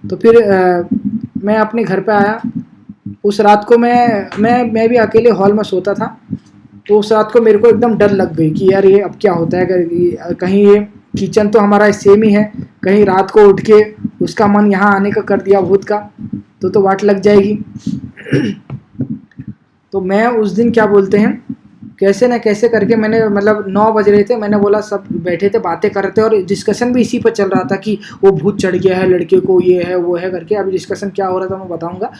तो फिर मैं अपने घर पे आया। उस रात को मैं भी अकेले हॉल में सोता था। तो उस रात को मेरे को एकदम डर लग गई कि यार ये अब क्या होता है, कहीं ये किचन तो हमारा सेम ही है, कहीं रात को उठ के उसका मन यहाँ आने का कर दिया भूत का, तो वाट लग जाएगी। तो मैं उस दिन क्या बोलते हैं, कैसे ना कैसे करके मैंने मतलब 9 बज रहे थे, मैंने बोला सब बैठे थे बातें कर रहे थे और डिस्कशन भी इसी पर चल रहा था कि वो भूत चढ़ गया है लड़के को, ये है वो है करके। अभी डिस्कशन क्या हो रहा था मैं बताऊंगा।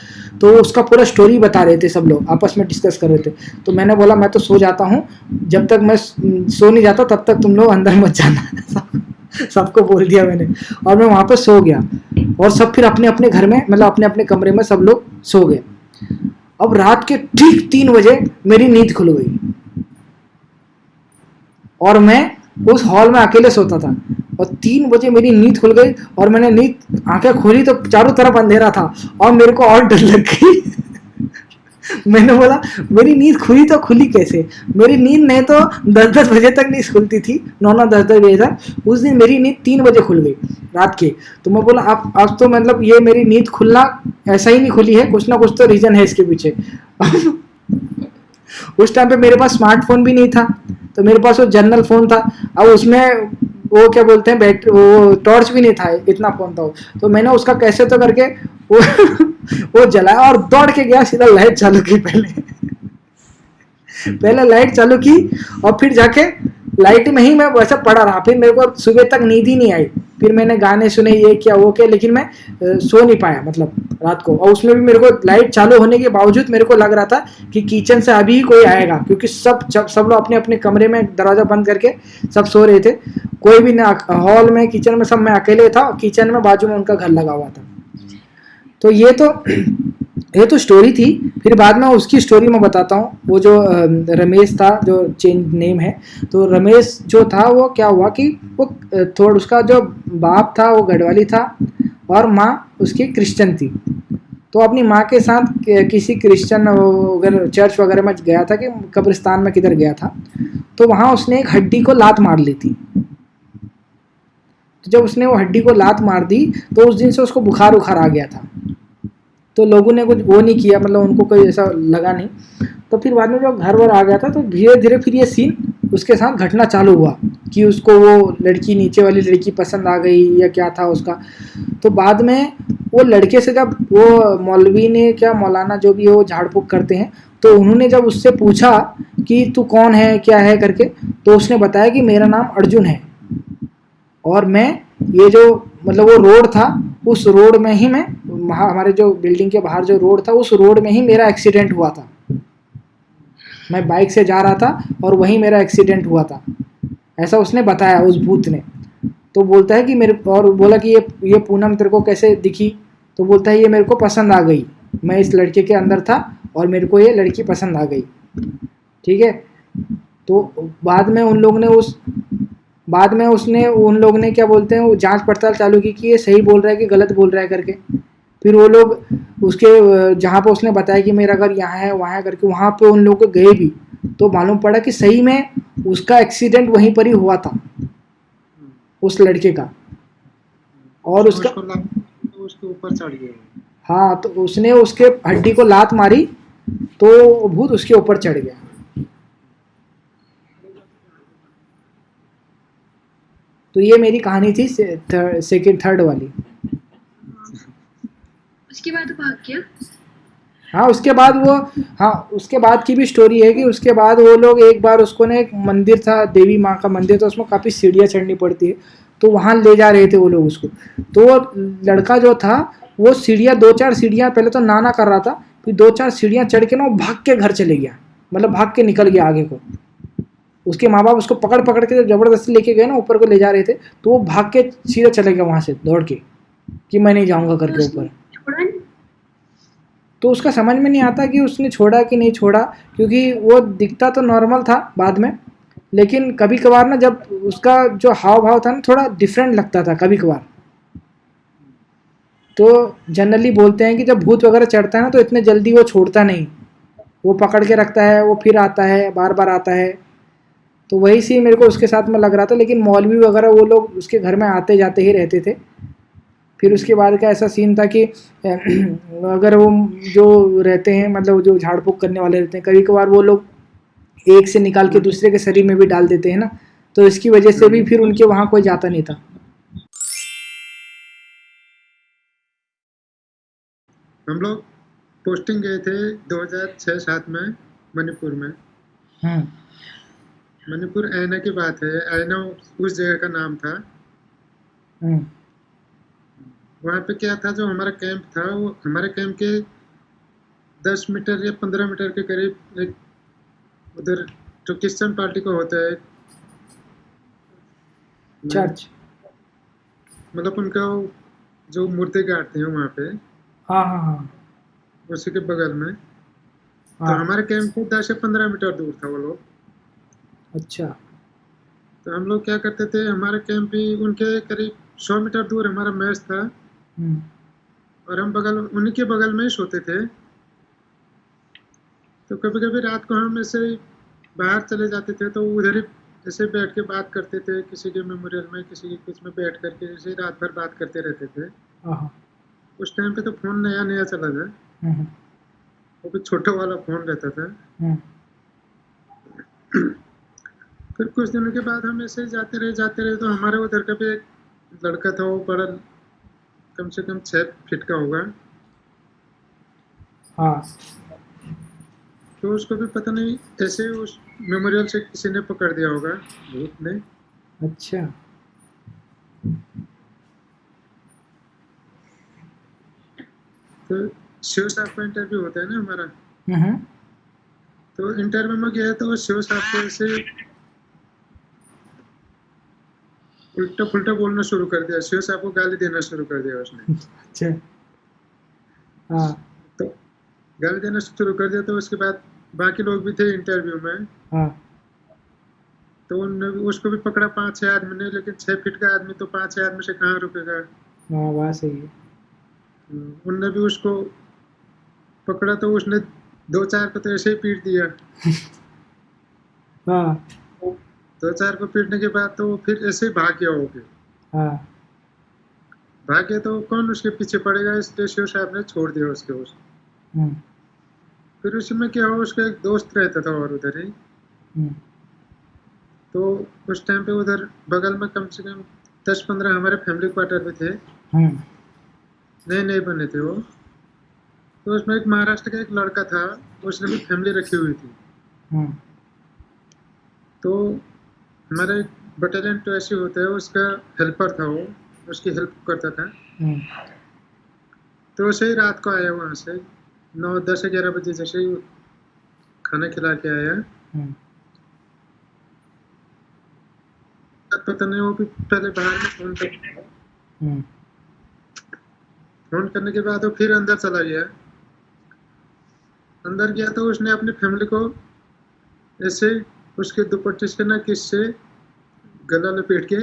तो उसका पूरा स्टोरी बता रहे थे, सब लोग आपस में डिस्कस कर रहे थे। तो मैंने बोला मैं तो सो जाता हूँ, जब तक मैं सो नहीं जाता तब तक तुम लोग अंदर मत जाना। सबको बोल दिया मैंने, और मैं वहाँ पर सो गया। और सब फिर अपने अपने घर में मतलब अपने अपने कमरे में सब लोग सो गए। अब रात के ठीक 3 बजे मेरी नींद खुल गई और मैं उस हॉल में अकेले सोता था। और 3 बजे मेरी नींद खुल गई और मैंने आंखें खोली तो चारों तरफ अंधेरा था और मेरे को और डर लग गई। मैंने बोला मेरी नींद खुली तो खुली कैसे, मेरी नींद नहीं तो 10-10 बजे तक नहीं खुलती थी, 9-9 10-10 बजे तक। उस दिन मेरी नींद 3 बजे खुल गई रात के। तो मैं बोला अब तो मतलब ये मेरी नींद खुलना ऐसा ही नहीं खुली है, कुछ ना कुछ तो रीजन है इसके पीछे। उस टाइम पे मेरे पास स्मार्टफोन भी नहीं था, तो मेरे पास वो जनरल फोन था। अब उसमें वो क्या बोलते हैं वो टॉर्च भी नहीं था, इतना फोन था वो। तो मैंने उसका कैसे तो करके वो वो जलाया और दौड़ के गया, सीधा लाइट चालू की। पहले लाइट चालू की और फिर जाके लाइट में ही मैं वैसा पड़ा रहा। फिर मेरे को सुबह तक नींद ही नहीं आई। फिर मैंने गाने सुने, ये क्या वो क्या, लेकिन मैं सो नहीं पाया मतलब रात को। और उसमें भी मेरे को लाइट चालू होने के बावजूद मेरे को लग रहा था कि किचन से अभी ही कोई आएगा, क्योंकि सब लोग अपने अपने कमरे में दरवाजा बंद करके सब सो रहे थे। कोई भी ना हॉल में किचन में, सब मैं अकेले था। किचन में बाजू में उनका घर लगा हुआ था। तो ये तो स्टोरी थी। फिर बाद में उसकी स्टोरी मैं बताता हूँ। वो जो रमेश था, जो चेंज नेम है, तो रमेश जो था वो क्या हुआ कि वो थोड़ा उसका जो बाप था वो गढ़वाली था और माँ उसकी क्रिश्चियन थी। तो अपनी माँ के साथ किसी क्रिश्चियन वगैरह चर्च वगैरह में गया था कि कब्रिस्तान में किधर गया था। तो वहाँ उसने एक हड्डी को लात मार ली थी। तो जब उसने वो हड्डी को लात मार दी तो उस दिन से उसको बुखार आ गया था। तो लोगों ने कुछ वो नहीं किया, मतलब उनको कोई ऐसा लगा नहीं। तो फिर बाद में जब घर वर आ गया था तो धीरे धीरे फिर ये सीन उसके साथ घटना चालू हुआ कि उसको वो लड़की, नीचे वाली लड़की पसंद आ गई या क्या था उसका। तो बाद में वो लड़के से जब वो मौलवी ने क्या मौलाना जो भी वो झाड़ फूक करते हैं, तो उन्होंने जब उससे पूछा कि तू कौन है क्या है करके, तो उसने बताया कि मेरा नाम अर्जुन है और मैं ये जो मतलब वो रोड था उस रोड में ही मैं हमारे जो बिल्डिंग के बाहर जो रोड था उस रोड में ही मेरा एक्सीडेंट हुआ था। मैं बाइक से जा रहा था और वहीं मेरा एक्सीडेंट हुआ था, ऐसा उसने बताया उस भूत ने। तो बोलता है कि मेरे, और बोला कि ये पूनम तेरे को कैसे दिखी, तो बोलता है ये मेरे को पसंद आ गई, मैं इस लड़के के अंदर था और मेरे को ये लड़की पसंद आ गई। ठीक है। तो बाद में उन लोग ने क्या बोलते हैं वो जांच पड़ताल चालू की कि ये सही बोल रहा है कि गलत बोल रहा है करके। फिर वो लोग उसके जहाँ पे उसने बताया कि मेरा घर यहाँ है वहाँ है करके, वहाँ पे उन लोग गए भी तो मालूम पड़ा कि सही में उसका एक्सीडेंट वहीं पर ही हुआ था उस लड़के का। और उसका तो उसके ऊपर चढ़ गया। हाँ, तो उसने उसके हड्डी को लात मारी तो भूत उसके ऊपर चढ़ गया। तो ये मेरी कहानी थी थर्ड वाली। उसके बाद भाग गया। हाँ उसके बाद वो, हाँ उसके बाद की भी स्टोरी है कि उसके बाद वो लोग एक बार उसको ना, एक मंदिर था, देवी माँ का मंदिर, तो उसमें काफ़ी सीढ़ियाँ चढ़नी पड़ती है, तो वहाँ ले जा रहे थे वो लोग उसको। तो वो लड़का जो था वो सीढ़ियाँ, 2-4 सीढ़ियाँ पहले तो ना कर रहा था, फिर 2-4 सीढ़ियाँ चढ़ के ना वो भाग के घर चले गया, मतलब भाग के निकल गया आगे को। उसके माँ बाप उसको पकड़ पकड़ के जब जबरदस्ती लेके गए ना, ऊपर को ले जा रहे थे, तो वो भाग के सीधा चले गया वहाँ से दौड़ के, कि मैं नहीं जाऊँगा तो करके उसने ऊपर। छोड़ा नहीं? तो उसका समझ में नहीं आता कि उसने छोड़ा कि नहीं छोड़ा, क्योंकि वो दिखता तो नॉर्मल था बाद में, लेकिन कभी कभार ना जब उसका जो हाव भाव था ना थोड़ा डिफरेंट लगता था कभी कभार। तो जनरली बोलते हैं कि जब भूत वगैरह चढ़ता है ना तो इतने जल्दी वो छोड़ता नहीं, वो पकड़ के रखता है, वो फिर आता है, बार बार आता है। तो वही सीन मेरे को उसके साथ में लग रहा था, लेकिन मौलवी वगैरह वो लोग उसके घर में आते जाते ही रहते थे। फिर उसके बाद का ऐसा सीन था कि अगर वो जो रहते हैं, मतलब जो झाड़ फूक करने वाले रहते हैं, कभी कभार वो लोग एक से निकाल के दूसरे के शरीर में भी डाल देते हैं ना, तो इसकी वजह से भी फिर उनके वहाँ कोई जाता नहीं था। हम लोग पोस्टिंग गए थे 2006-7 में मणिपुर में। हम्म मणिपुर ऐना की बात है, ऐना उस जगह का नाम था। हम्म वहाँ पे क्या था, जो हमारा कैंप था वो हमारे कैंप के 10 मीटर या 15 मीटर के करीब एक उधर जो क्रिश्चियन पार्टी का होता है, चर्च। मतलब उनका जो मूर्ति गाड़ते हैं वहाँ पे, हाँ हाँ हाँ उसी के बगल में। तो हाँ। हमारे कैंप से 10 से 15 मीटर दूर था वो लोग। अच्छा। तो हम लोग क्या करते थे, हमारे कैंप भी उनके करीब 100 मीटर दूर हमारा मैच था, हम्म और हम उन्हीं के बगल में ही सोते थे। तो कभी कभी रात को हम ऐसे बाहर चले जाते थे, तो उधर ही ऐसे बैठ के बात करते थे, किसी के मेमोरियल में, किसी के कुछ में बैठ करके ऐसे रात भर बात करते रहते थे। हाँ। उस टाइम पे तो फ़ोन नया नया चला था, हम्म वो भी छोटा वाला फ़ोन रहता था। हम्म फिर कुछ दिनों के बाद हम ऐसे जाते रहे, तो हमारे उधर का भी एक लड़का था, वो बड़ा कम से कम 6 फीट का होगा। हाँ। तो उसको भी पता नहीं ऐसे उस मेमोरियल से किसी ने पकड़ दिया होगा, भूत ने। अच्छा। तो शिव साहब का इंटरव्यू होता है ना हमारा, हम्म तो इंटरव्यू में गया तो शिव साहब को ऐसे उल्टा पुल्टा बोलना शुरू कर दिया, शिव साहब को गाली देना शुरू कर दिया उसने। अच्छा। हाँ तो गाली देना शुरू कर दिया, तो उसके बाद बाकी लोग भी थे इंटरव्यू में, हाँ तो उसको भी पकड़ा 5-6 आदमी ने, लेकिन 6 फीट का आदमी तो 5-6 आदमी से कहाँ रुकेगा। हाँ, बात सही है। उनने भी उसको पकड़ा, तो उसने 2-4 को तो ऐसे ही पीट दिया। हाँ 2-4 को पीटने के बाद तो वो फिर ऐसे ही भाग गया होके। हाँ भाग गया तो कौन उसके पीछे पड़ेगा, इसलिए शिव साहब ने छोड़ दिया उसके हम्म फिर उसमें क्या हुआ, उसका एक दोस्त रहता था और उधर ही। हम्म तो उस टाइम पे उधर बगल में कम से कम 10-15 हमारे फैमिली क्वार्टर भी थे, हम्म नए नए बने थे वो। तो उसमें एक महाराष्ट्र का एक लड़का था, उसने भी फैमिली रखी हुई थी। हम्म तो हमारा एक बटालियन तो ऐसे होता है, उसका हेल्पर था वो, उसकी हेल्प करता था। हम्म तो उसे ही रात को आया वहाँ से 9-10-11 बजे, जैसे ही खाना खिला के आया। हम्म पता नहीं, वो भी पहले बाहर में हम्म फोन करने के बाद वो फिर अंदर चला गया। अंदर गया तो उसने अपनी फैमिली को ऐसे उसके दुपट्टे से ना किससे गला लपेट के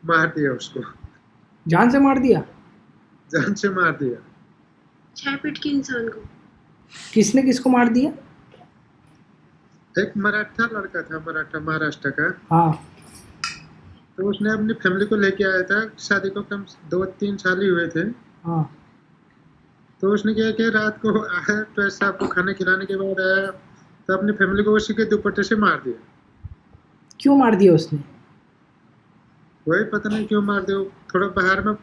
मार दिया उसको, जान से मार दिया? जान से मार दिया। 6 फीट के इंसान को? किसने किसको मार दिया? एक मराठा लड़का था, मराठा महाराष्ट्र का। हाँ तो उसने अपनी फैमिली को लेके आया था, शादी को कम 2-3 साल ही हुए थे। हाँ तो उसने क्या किया, रात को आया तो ऐसा आपको खाना खिलाने के बाद आया, तो अपनी फैमिली को उसी के दुपट्टे से मार दिया। क्यों मार दिया उसने? वही पता नहीं क्यों मार दिया। थोड़ा बाहर में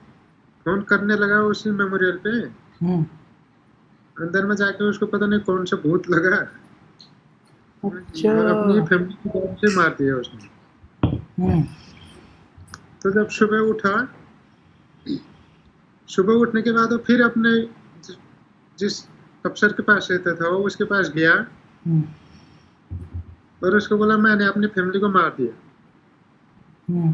फोन करने लगा उसी मेमोरियल पे, हम्म अंदर में जाके उसको पता नहीं कौन सा भूत लगा अच्छा। और अपनी फैमिली को जान से मार दिया उसने। हम्म। तो जब सुबह उठने के बाद वो फिर अपने जिस अफसर के पास रहता था वो उसके पास गया हम्म। और उसको बोला मैंने अपनी फैमिली को मार दिया। हम्म।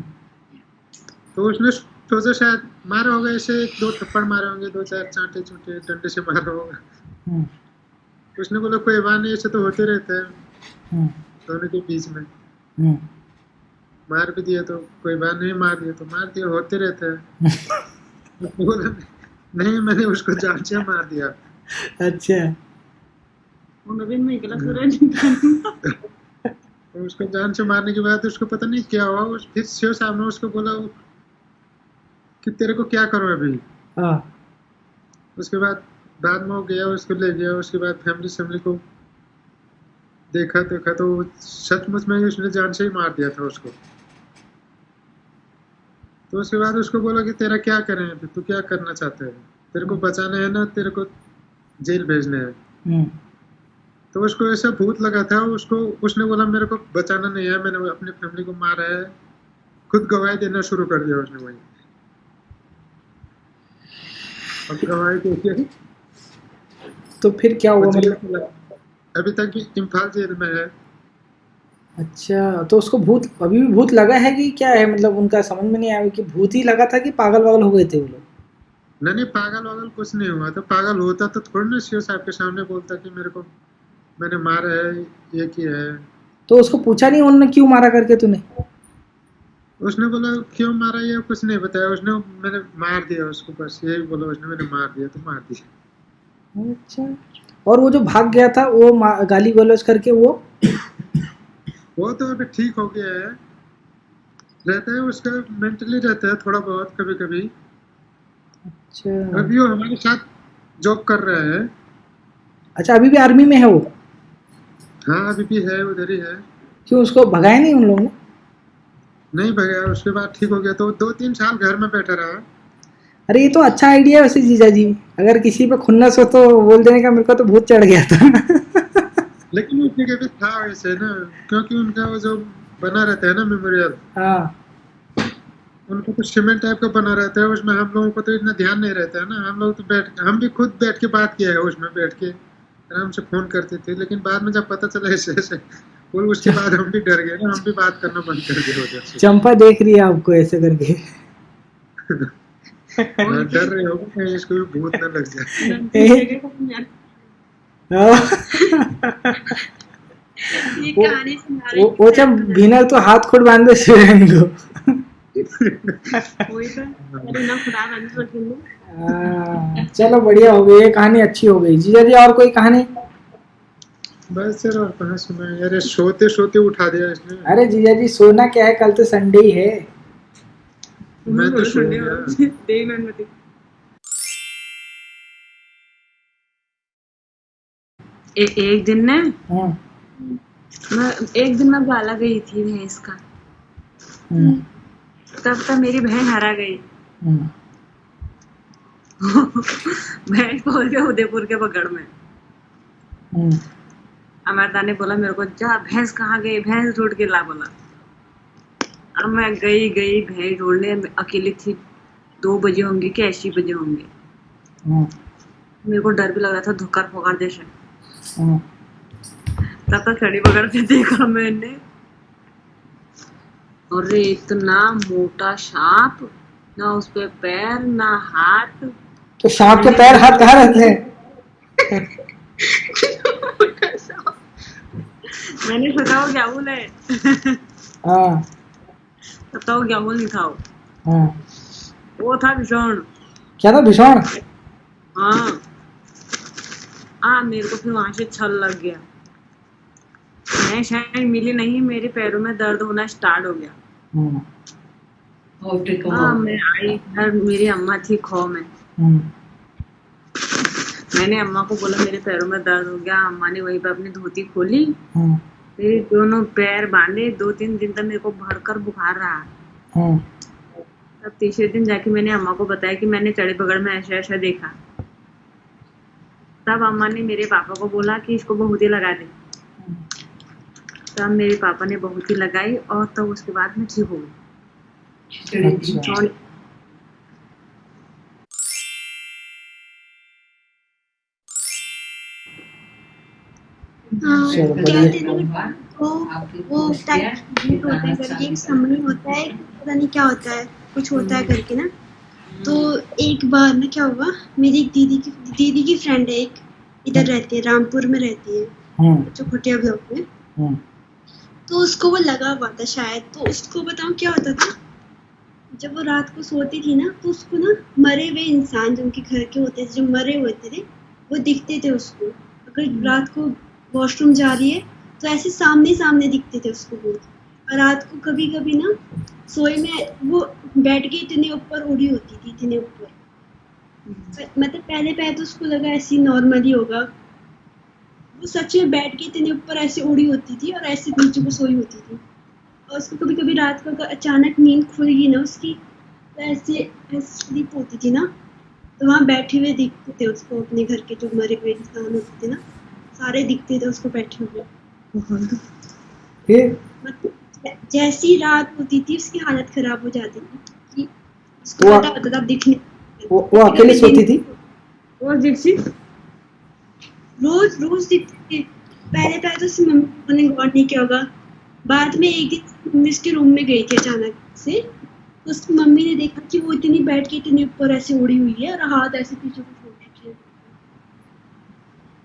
तो उसने सोचा शायद मारा होगा, ऐसे 2 थप्पड़ मारे होंगे, 2-4 चांटे चूंटे डंडे से मारा होगा। हम्म। उसने बोला कोई बात नहीं, ऐसे तो होते रहते हैं हम्म। दोनों के बीच में। हम्म। मार भी दिया तो कोई बात नहीं, मार दिया तो मार दिया, होते रहते हैं। उसने बोला नहीं मैंने उसको जान से मार दिया। अच्छा। वो नवीन में गलत हो रहा है। तो उसको जान से मारने के बाद उसको पता नहीं क्या हुआ, फिर शिव साहब ने उसको बोला कि तेरे को क्या करो अभी। हाँ। उसके बाद में वो गया, उसको ले गया। उसके बाद फैमिली को देखा तो सचमुच में ही उसने जान से ही मार दिया था उसको। तो उसके बाद उसको बोला कि तेरा क्या करें अभी, तू क्या करना चाहता है, तेरे को बचाना है ना तेरे को जेल भेजना है। हम्म। तो उसको ऐसा भूत लगा था, उसने बोला मेरे को बचाना नहीं है, मैंने अपनी फैमिली को मारा है। खुद गवाही देना शुरू कर दिया उसने वहीं। अब गवाही देके तो फिर क्या हुआ जेल मतलब? चला। अभी तक भी इम्फाल जेल में है। अच्छा, तो उसको भूत अभी भी भूत लगा है कि क्या है? मतलब उनका समझ में नहीं आया कि भूत ही लगा था कि पागल वागल हो गए थे वो लोग। नहीं पागल वागल कुछ नहीं हुआ था। पागल होता तो थोड़ी ना शिव साहब के सामने बोलता कि मेरे को मैंने मारा है, ये किया है। तो उसको पूछा नहीं उन्होंने क्यों मारा करके तूने? उसने बोला क्यों मारा, ये कुछ नहीं बताया उसने, मैंने मार दिया उसको, बस यही बोला उसने, मैंने मार दिया तो मार दिया। अच्छा। और वो जो भाग गया था वो गाली गलौज करके वो तो अभी ठीक हो गया है, रहता है उसका मेंटली रहता है थोड़ा बहुत कभी कभी। अच्छा। अभी वो हमारे साथ जॉब कर रहा है। अच्छा, अभी भी आर्मी में है वो? हाँ अभी भी है, उधर ही है। क्यों उसको भगाया नहीं उन लोगों ने? नहीं भगाया, उसके बाद ठीक हो गया तो 2-3 साल घर में बैठा रहा। अरे ये तो अच्छा आइडिया है वैसे जीजा जी। अगर किसी पे खुन्नस हो तो बोल देने का मेरे को तो भूत चढ़ गया था। लेकिन उसके भी था वैसे ना, क्योंकि उनका वो जो बना रहता है ना मेमोरियल, हाँ। उनको कुछ सीमेंट टाइप का बना रहता है, उसमें हम लोगों को तो इतना ध्यान नहीं रहता है ना। हम लोग तो हम भी खुद बैठ के बात किया है उसमें, बैठ के आराम से फोन करते थे। लेकिन बाद में जब पता चला ऐसे ऐसे और उसके बाद हम भी डर गए ना, हम भी बात करना बंद कर दिया उधर से। चंपा देख रही है आपको ऐसे करके। डर रहे हो कहीं इसको भी भूत न लग जाए। ये कहानी सुना रही वो जब भीना तो हाथ खुद बांध दे शिवरन को। वही तो अरे ना खुदा बंद कर दूँ। चलो बढ़िया हो गई, ये कहानी अच्छी हो गई। जीजा जी और कोई कहानी? बस यार और कहाँ सुना यार, ये सोते सोते उठा दिया इसने। अरे जीजा जी सोना क्या है, कल तो संडे ही है। मैं तो सो गया। एक दिन ना हाँ। एक दिन मैं ग्वाला गई थी भैंस का, तब तक मेरी बहन हरा गई। भैंस पहुंच गया उदयपुर के पकड़ में। अमरदा ने बोला मेरे को जा भैंस कहाँ गई, भैंस ढूंढ के ला बोला। अब मैं गई भैंस ढूंढने, अकेली थी। 2 बजे होंगे कि 80 बजे होंगे। मेरे को डर भी लग रहा था, धुकर फुकर जैसे। तब तक खड़ी पकड़ के देखा मैंने, और इतना मोटा सांप, ना उस पे पैर ना हाथ। तो सांप के पैर हाथ कहाँ रहते हैं? मैंने सोचा वो ग्याहुल है। तब तो वो ग्याहुल नहीं था, वो था भीषण। क्या था? भीषण? हाँ मेरे को फिर वहां से छल लग गया। मैं शायद मिली नहीं, मेरे पैरों में दर्द होना स्टार्ट हो गया। हाँ मैं आई घर, मेरी अम्मा थी खो में। मैंने अम्मा को बोला मेरे पैरों में दर्द हो गया। अम्मा ने वहीं पे अपनी धोती खोली, मेरे दोनों पैर बांधे। 2-3 दिन तक मेरे को भरकर बुखार रहा। तब तीसरे दिन जाके मैंने अम्मा को बताया कि मैंने चढ़ी बगड़ में ऐसा ऐसा देखा। तब अम्मा ने मेरे पापा को बोला कि इसको बहुती लगा दे। तब मेरे पापा ने बहुती लगाई और तब उसके बाद मैं ठीक हो गई। अच्छा और हाँ, चलो क्या बढ़िया। कहते हैं ना वो टाइप होता है करके एक समरी होता है, पता नहीं क्या होता है, कुछ होता है करके ना। तो एक बार ना क्या हुआ, मेरी एक दीदी की फ्रेंड है, एक इधर रहती है, रामपुर में रहती है, जो खटिया ब्लॉक में। तो उसको वो लगा हुआ था शायद। तो उसको बताऊं क्या होता था, जब वो रात को सोती थी ना, तो उसको ना मरे हुए इंसान जो उनके घर के होते थे, जो मरे हुए थे वो दिखते थे उसको। अगर रात को वॉशरूम जा रही है तो ऐसे सामने दिखते थे उसको बहुत। और रात को कभी कभी ना सोए में वो बेड के इतने ऊपर उड़ी होती थी, इतने ऊपर। मतलब पहले तो उसको लगा ऐसे नॉर्मली होगा, वो सच में बेड के इतने ऊपर ऐसे उड़ी होती थी और ऐसे नीचे को सोई होती थी। और उसको कभी कभी रात को अगर अचानक नींद खुल गई ना उसकी, तो ऐसे स्लीप होती थी ना, तो वहाँ बैठे हुए दिखते थे उसको, अपने घर के जो मरे हुए इंसान होते थे ना, सारे दिखते थे उसको बैठे हुए। फिर मतलब जैसी रात होती थी उसकी हालत खराब हो जाती थी कि उसको वो पता होता था दिखने। वो अकेले सोती थी? और दीक्षी रोज दिखते थे। पहले तो उसकी मम्मी ने गौर नहीं किया होगा। बाद में एक दिन मम्मी उसके रूम में गई थी अचानक से, तो उसकी मम्मी ने देखा कि वो इतनी बैठ के इतने ऊपर ऐसे उड़ी हुई है और हाथ ऐसे पीछे को छोड़ रखे हैं।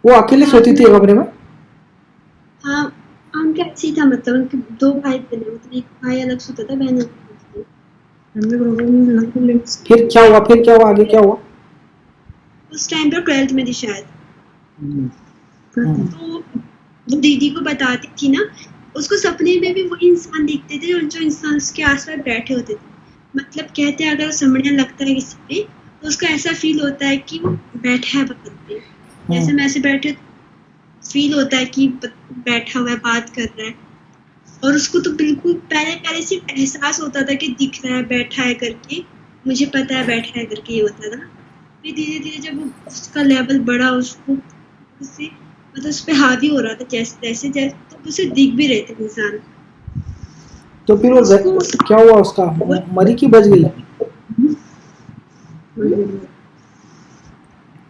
वो अकेले सोती थी कमरे में? हाँ, उनका ऐसे ही था, मतलब उनके 2 भाई बहन, मतलब एक भाई अलग सोता था, बहन अलग सोती थी। फिर क्या हुआ आगे क्या हुआ? उस टाइम पर 12th में थी शायद। तो वो दीदी को बताती थी ना, उसको सपने में भी वही इंसान दिखते थे जो इंसान उसके आसपास बैठे होते थे। मतलब कहते हैं अगर समझने लगता है किसी पे, तो उसको ऐसा फील होता है कि वो बैठा है वक्त पे, जैसे मैं ऐसे बैठे फील होता है कि बैठा हुआ है, बात कर रहा है। और उसको तो बिल्कुल पहले सिर्फ एहसास होता था कि दिख रहा है, बैठा है करके, मुझे पता है बैठा है करके ये होता था। फिर धीरे धीरे जब उसका लेवल बढ़ा, उसको उससे मतलब उस पर हावी हो रहा था जैसे तो उसे दिख भी रहे थे इंसान। तो फिर वो क्या हुआ उसका? मरी की बच गई?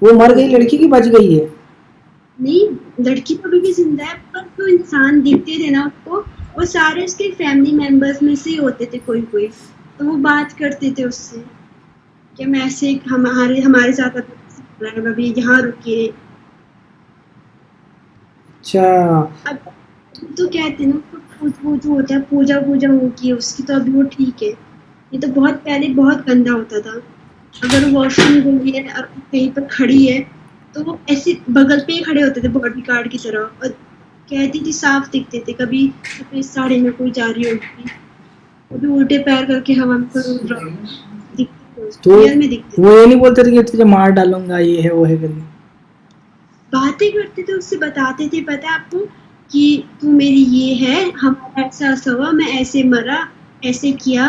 वो मर गई लड़की की बच गई है? नहीं, लड़की तो अभी भी जिंदा है, पर जो इंसान दिखते थे ना उसको, वो सारे उसके फैमिली मेंबर्स में से ही होते थे कोई, तो वो बात करते थे उससे कि मैं ऐसे हमारे साथ अभी यहाँ रुकिए। अच्छा। अब तो कहते हैं ना, वो जो होता है पूजा होगी उसकी, तो अभी वो ठीक है। ये तो बहुत पहले बहुत गंदा होता था। अगर वो वॉशरूम गई है और कहीं पर खड़ी है, तो वो ऐसे बगल पे ही खड़े होते थे बॉडी गार्ड की तरह, और कहती थी साफ दिखते थे। कभी अपनी साड़ी में कोई जा रही होगी, कभी उल्टे पैर करके हवा में दिखते तो में दिखते। वो ये नहीं बोलते थे कि तुझे मार डालूंगा, ये है वो है करके? बातें करते थे उससे, बताते थे पता है आपको कि तू मेरी ये है, हमारा ऐसा हुआ, मैं ऐसे मरा, ऐसे किया।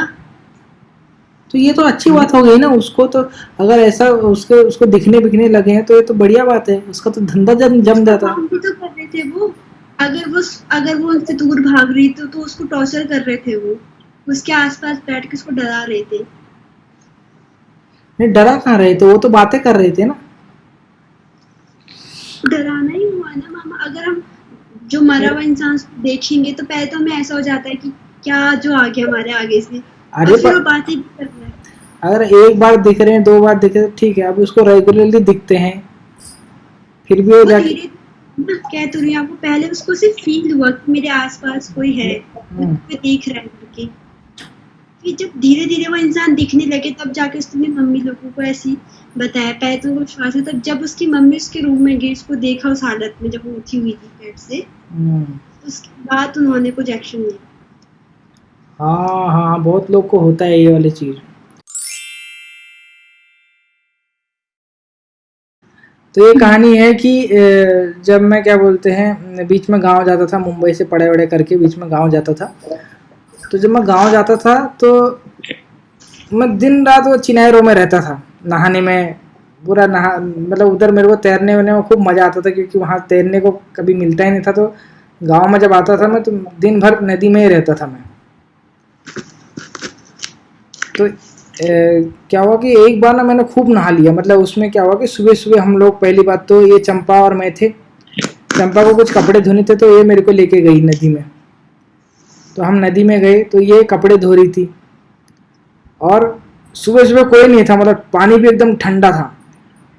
तो ये तो अच्छी बात हो गई ना। उसको तो अगर ऐसा उसको दिखने लगे हैं तो ये तो बढ़िया बात है। उसका तो धंधा जम जाता। काम भी तो कर रहे थे वो। अगर वो उनसे दूर भाग रही तो उसको टॉर्चर कर रहे थे। वो उसके आसपास बैठ के उसको डरा रहे थे। नहीं, डरा कहाँ रहे थे, वो तो बातें कर रहे थे ना। डराना ही हुआ ना मामा। अगर हम जो मरा हुआ इंसान देखेंगे तो पहले तो हमें ऐसा हो जाता है कि क्या जो आ गया हमारे आगे से, अरे और फिर वो बातें भी कर रहे हैं। अगर एक बार दिख रहे हैं, 2 बार दिख रहे हैं, ठीक है। अब उसको रेगुलरली दिखते हैं, फिर भी वो जाके कह तो रही आपको, पहले उसको सिर्फ फील हुआ कि मेरे आसपास कोई है, कोई देख रहा है करके। फिर जब धीरे धीरे वो इंसान दिखने लगे, तब जाके उसने मम्मी लोगों को ऐसी बताया। पहले तो वो विश्वास है, तब जब उसकी मम्मी उसके रूम में गई, उसको देखा उस हालत में जब वो उठी हुई थी बेड से, तो उसके बाद उन्होंने कुछ एक्शन लिया। हाँ, बहुत लोग को होता है ये वाली चीज। तो ये कहानी है कि जब मैं क्या बोलते हैं बीच में गांव जाता था, मुंबई से पढ़ाई वढ़ाई करके बीच में गांव जाता था। तो जब मैं गांव जाता था तो मैं दिन रात वो चिनाई रो में रहता था, नहाने में पूरा नहा मतलब उधर मेरे को तैरने वरने में खूब मज़ा आता था, क्योंकि वहाँ तैरने को कभी मिलता ही नहीं था। तो गांव में जब आता था मैं तो दिन भर नदी में ही रहता था मैं। तो क्या हुआ कि एक बार ना मैंने खूब नहा लिया। मतलब उसमें क्या हुआ कि सुबह सुबह हम लोग, पहली बात तो ये चंपा और मैं थे, चंपा को कुछ कपड़े धोने थे तो ये मेरे को लेके गई नदी में। तो हम नदी में गए तो ये कपड़े धो रही थी और सुबह सुबह कोई नहीं था, मतलब पानी भी एकदम ठंडा था।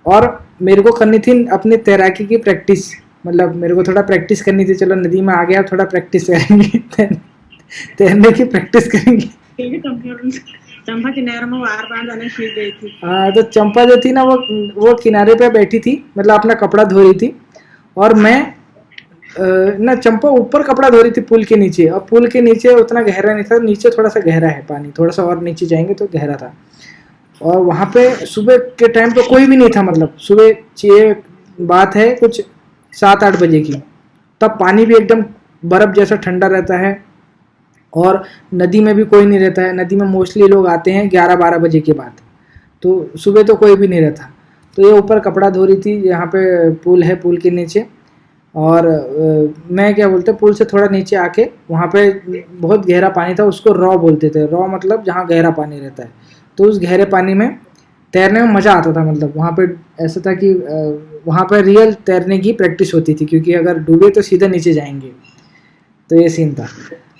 और मेरे को करनी थी अपनी तैराकी की प्रैक्टिस, मतलब मेरे को थोड़ा प्रैक्टिस करनी थी। चलो नदी में आ गया, थोड़ा प्रैक्टिस करेंगे तैरने की प्रैक्टिस करेंगे। चंपा किनारे में वार बांध जाने सीख गई थी। हाँ, तो चंपा जो थी ना वो किनारे पे बैठी थी, मतलब अपना कपड़ा धो रही थी। और मैं ना, चंपा ऊपर कपड़ा धो रही थी पुल के नीचे, और पुल के नीचे उतना गहरा नहीं था, नीचे थोड़ा सा गहरा है पानी, थोड़ा सा और नीचे जाएंगे तो गहरा था। और वहाँ पे सुबह के टाइम पे कोई भी नहीं था, मतलब सुबह ये बात है कुछ 7-8 बजे की, तब पानी भी एकदम बर्फ़ जैसा ठंडा रहता है। और नदी में भी कोई नहीं रहता है, नदी में मोस्टली लोग आते हैं 11-12 बजे के बाद, तो सुबह तो कोई भी नहीं रहता। तो ये ऊपर कपड़ा धो रही थी, यहाँ पे पुल है, पुल के नीचे। और मैं क्या बोलते, पुल से थोड़ा नीचे आके वहाँ पे बहुत गहरा पानी था, उसको रॉ बोलते थे। रॉ मतलब जहाँ गहरा पानी रहता है। तो उस गहरे पानी में तैरने में मज़ा आता था। मतलब वहाँ पे ऐसा था कि वहाँ पे रियल तैरने की प्रैक्टिस होती थी, क्योंकि अगर डूबे तो सीधा नीचे जाएंगे। तो ये सीन था।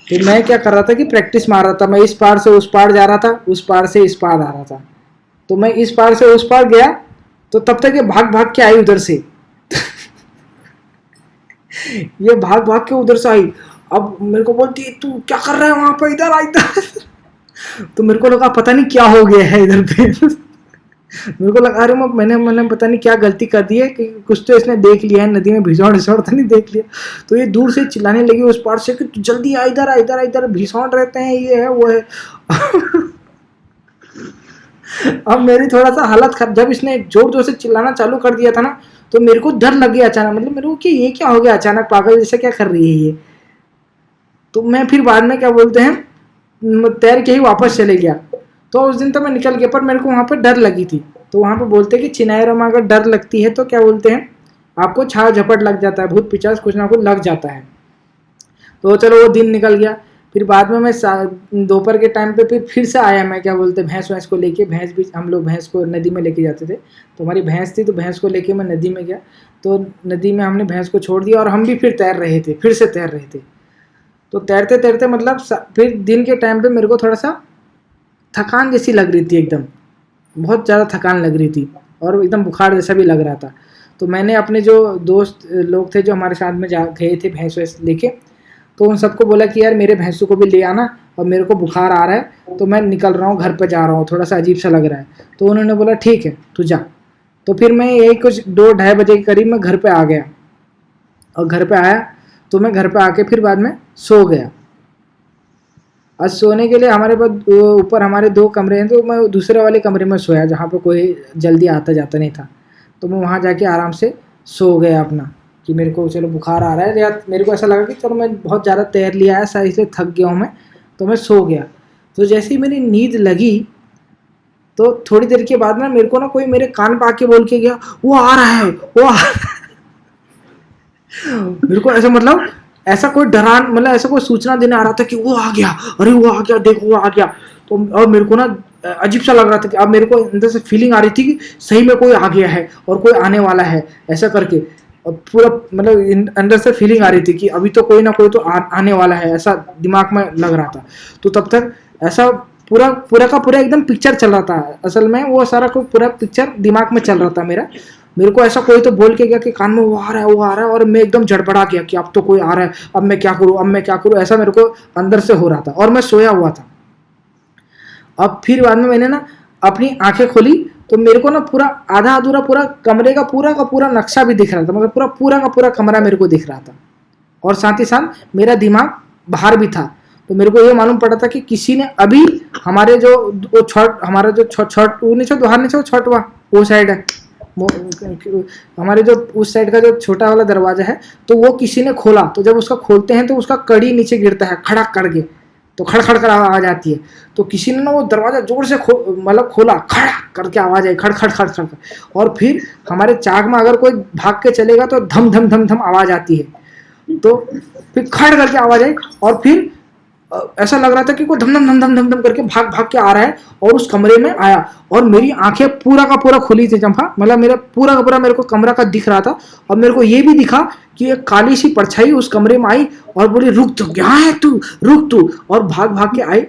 तो मैं क्या कर रहा था कि प्रैक्टिस मार रहा था, मैं इस पार से उस पार जा रहा था, उस पार से इस पार आ रहा था। तो मैं इस पार से उस पार गया तो तब तक ये भाग भाग के आई उधर से ये भाग भाग के उधर से आई। अब मेरे को बोलती है तू क्या कर रहा है वहां पर, इधर आ इधर तो मेरे को लगा पता नहीं क्या हो गया है इधर पे मेरे को लगा अरे मैंने पता नहीं क्या गलती कर दी है कि कुछ तो इसने देख लिया है, नदी में भीषण तो नहीं देख लिया। तो ये दूर से चिल्लाने लगी उस पार से कि तू जल्दी आ, इधर आ, इधर आ, इधर भीषण रहते हैं, ये है वो है अब मेरी थोड़ा सा हालत खराब, जब इसने जोर जोर से चिल्लाना चालू कर दिया था ना, तो मेरे को डर लग गया अचानक। मतलब मेरे को कि ये क्या हो गया अचानक, पागल जैसे क्या कर रही है ये। तो मैं फिर बाद में क्या बोलते हैं तैर के ही वापस चले गया। तो उस दिन तो मैं निकल गया, पर मेरे को वहाँ पर डर लगी थी। तो वहाँ पे बोलते हैं कि चिनायरों में अगर डर लगती है तो क्या बोलते हैं, आपको छाव झपट लग जाता है, भूत पिचास कुछ ना कुछ लग जाता है। तो चलो वो दिन निकल गया। फिर बाद में मैं दोपहर के टाइम पे फिर से आया, मैं क्या बोलते भैंस को लेके, भैंस भी हम लोग भैंस को नदी में लेके जाते थे। तो हमारी भैंस थी, तो भैंस को लेके मैं नदी में गया। तो नदी में हमने भैंस को छोड़ दिया और हम भी फिर तैर रहे थे, फिर से तैर रहे थे। तो तैरते तैरते मतलब फिर दिन के टाइम पे मेरे को थोड़ा सा थकान जैसी लग रही थी, एकदम बहुत ज़्यादा थकान लग रही थी और एकदम बुखार जैसा भी लग रहा था। तो मैंने अपने जो दोस्त लोग थे जो हमारे साथ में जा गए थे भैंस वैंस लेके, तो उन सबको बोला कि यार मेरे भैंसों को भी ले आना, और मेरे को बुखार आ रहा है तो मैं निकल रहा हूँ, घर पे जा रहा हूँ, थोड़ा सा अजीब सा लग रहा है। तो उन्होंने बोला ठीक है तू जा। तो फिर मैं यही कुछ 2-2:30 बजे के करीब मैं घर पे आ गया। और घर पे आया तो मैं घर पे आके फिर बाद में सो गया। आज सोने के लिए हमारे पास ऊपर हमारे 2 कमरे हैं, तो मैं दूसरे वाले कमरे में सोया जहाँ पे कोई जल्दी आता जाता नहीं था। तो मैं वहाँ जाके आराम से सो गया अपना, कि मेरे को चलो बुखार आ रहा है, या मेरे को ऐसा लगा कि चलो मैं बहुत ज़्यादा तैर लिया है ऐसा, इसलिए थक गया हूँ मैं, तो मैं सो गया। तो जैसे ही मेरी नींद लगी तो थोड़ी देर के बाद ना मेरे को ना कोई मेरे कान पे आके बोल के गया वो आ रहा है, वो आ रहा है। मेरे को ऐसा मतलब ऐसा कोई डरान, मतलब ऐसा कोई सूचना देने आ रहा था कि वो आ गया, अरे वो आ गया, देखो वो आ गया। तो और मेरे को ना अजीब सा लग रहा था कि अब मेरे को अंदर से फीलिंग आ रही थी कि सही में कोई आ गया है और कोई आने वाला है, ऐसा करके। और पूरा मतलब अंदर से फीलिंग आ रही थी कि अभी तो कोई ना कोई तो आने वाला है, ऐसा दिमाग में लग रहा था। तो तब तक ऐसा पूरा का पूरा एकदम पिक्चर चल रहा था। असल में वो सारा कोई पूरा पिक्चर दिमाग में चल रहा था मेरा। मेरे को ऐसा कोई तो बोल के गया कि कान में वो आ रहा है, वो आ रहा है, और मैं एकदम झड़बड़ा गया कि अब तो कोई आ रहा है, अब मैं क्या करूँ, अब मैं क्या करूँ, ऐसा मेरे को अंदर से हो रहा था। और मैं सोया हुआ था। अब फिर बाद में मैंने ना अपनी आंखें खोली तो मेरे को ना पूरा आधा अधूरा पूरा कमरे का पूरा नक्शा भी दिख रहा था, मतलब पूरा का पूरा कमरा मेरे को दिख रहा था। और साथ ही साथ मेरा दिमाग बाहर भी था। तो मेरे को ये मालूम पड़ा था कि किसी ने अभी हमारे जो हमारा जो छठ वो साइड है, हमारे जो उस साइड का जो छोटा वाला दरवाजा है, तो वो किसी ने खोला। तो जब उसका खोलते हैं तो उसका कड़ी नीचे गिरता है खड़क करके, तो खड़खड़ कर आवाज़ आती है। तो किसी ने ना वो दरवाज़ा जोर से मतलब खोला, खड़ करके आवाज़ आई, खड़ खड़ खड़ खड़। और फिर हमारे चाक में अगर कोई भाग के चलेगा तो धम धम धम धम आवाज़ आती है। तो फिर खड़ करके आवाज़ आई और फिर ऐसा लग रहा था कि कोई धम धम धम धम धम धम करके भाग भाग के आ रहा है और उस कमरे में आया। और मेरी आंखें पूरा का पूरा खुली थी चंपा, मतलब मेरा पूरा का पूरा मेरे को कमरा का दिख रहा था। और मेरे को ये भी दिखा कि एक काली सी परछाई उस कमरे में आई और बोली रुक तू, यहाँ है तू, रुक तू। और भाग भाग के आई,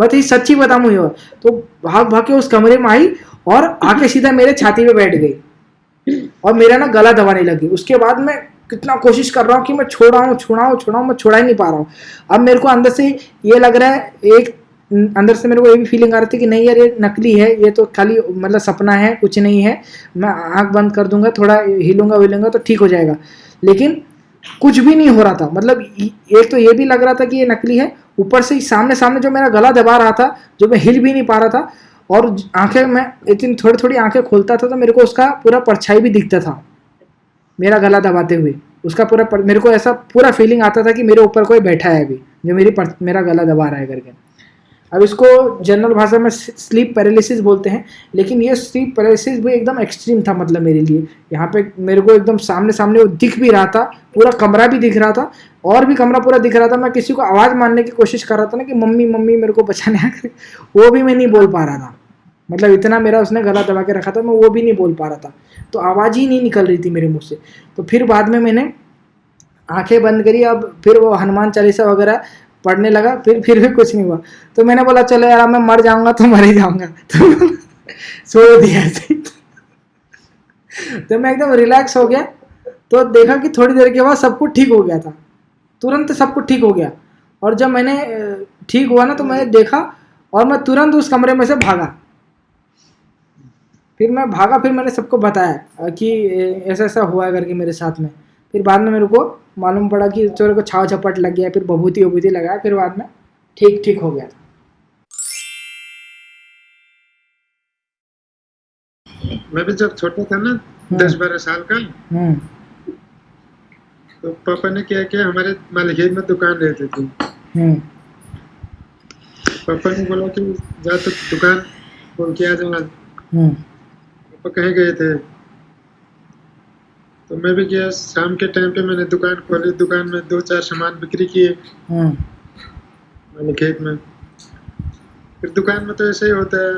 मैं तो सच्ची बताऊँ ये, तो भाग भाग के उस कमरे में आई और आके सीधा मेरे छाती पे बैठ गई और मेरा ना गला दबाने लगी। उसके बाद मैं कितना कोशिश कर रहा हूँ कि मैं छोड़ाऊँ, मैं छोड़ा ही नहीं पा रहा हूँ। अब मेरे को अंदर से ये लग रहा है, एक अंदर से मेरे को ये भी फीलिंग आ रही थी कि नहीं यार ये नकली है, ये तो खाली मतलब सपना है, कुछ नहीं है, मैं आँख बंद कर दूंगा, थोड़ा हिलूंगा तो ठीक हो जाएगा। लेकिन कुछ भी नहीं हो रहा था। मतलब एक तो ये भी लग रहा था कि ये नकली है, ऊपर से सामने सामने जो मेरा गला दबा रहा था, जो मैं हिल भी नहीं पा रहा था। और आंखें मैं इतनी थोड़ी थोड़ी आंखें खोलता था तो मेरे को उसका पूरा परछाई भी दिखता था मेरा गला दबाते हुए। उसका पूरा मेरे को ऐसा पूरा फीलिंग आता था कि मेरे ऊपर कोई बैठा है अभी, जो मेरा गला दबा रहा है करके। अब इसको जनरल भाषा में स्लीप पैरालिसिस बोलते हैं, लेकिन ये स्लीप पैरालिसिस भी एकदम एक्सट्रीम था। मतलब मेरे लिए यहाँ पे मेरे को एकदम सामने सामने वो दिख भी रहा था, पूरा कमरा भी दिख रहा था और भी कमरा पूरा दिख रहा था। मैं किसी को आवाज़ मारने की कोशिश कर रहा था ना कि मम्मी मम्मी मेरे को बचाने आ कर, वो भी मैं नहीं बोल पा रहा था। मतलब इतना मेरा उसने गला दबा के रखा था, मैं वो भी नहीं बोल पा रहा था, तो आवाज़ ही नहीं निकल रही थी मेरे मुँह से। तो फिर बाद में मैंने आंखें बंद करी, अब फिर वो हनुमान चालीसा वगैरह पढ़ने लगा, फिर भी कुछ नहीं हुआ। तो मैंने बोला चलो यार मैं मर जाऊंगा तो मर ही जाऊंगा, तो छोड़ दिया ऐसे। तो मैं एकदम रिलैक्स हो गया, तो देखा कि थोड़ी देर के बाद सब कुछ ठीक हो गया था, तुरंत सब कुछ ठीक हो गया। और जब मैंने ठीक हुआ ना तो मैंने देखा और मैं तुरंत उस कमरे में से भागा। फिर मैं भागा, फिर मैंने सबको बताया कि ऐसा ऐसा हुआ है करके मेरे साथ में। फिर बाद में मेरे को मालूम पड़ा कि चोर को छाव झपट लग गया, फिर बभूति वभूति लगाया, फिर बाद में ठीक हो गया था। मैं भी जब छोटा था ना 10-12 साल का, तो पापा ने क्या किया, हमारे मालिक में दुकान रहती थी। पापा ने बोला कि जा तो दुकान खोल के आ जाना। पापा कहीं गए थे तो मैं भी गया। शाम के टाइम पे मैंने दुकान खोली, दुकान में 2-4 सामान बिक्री किए मैंने खेत में। फिर दुकान में तो ऐसे ही होता है,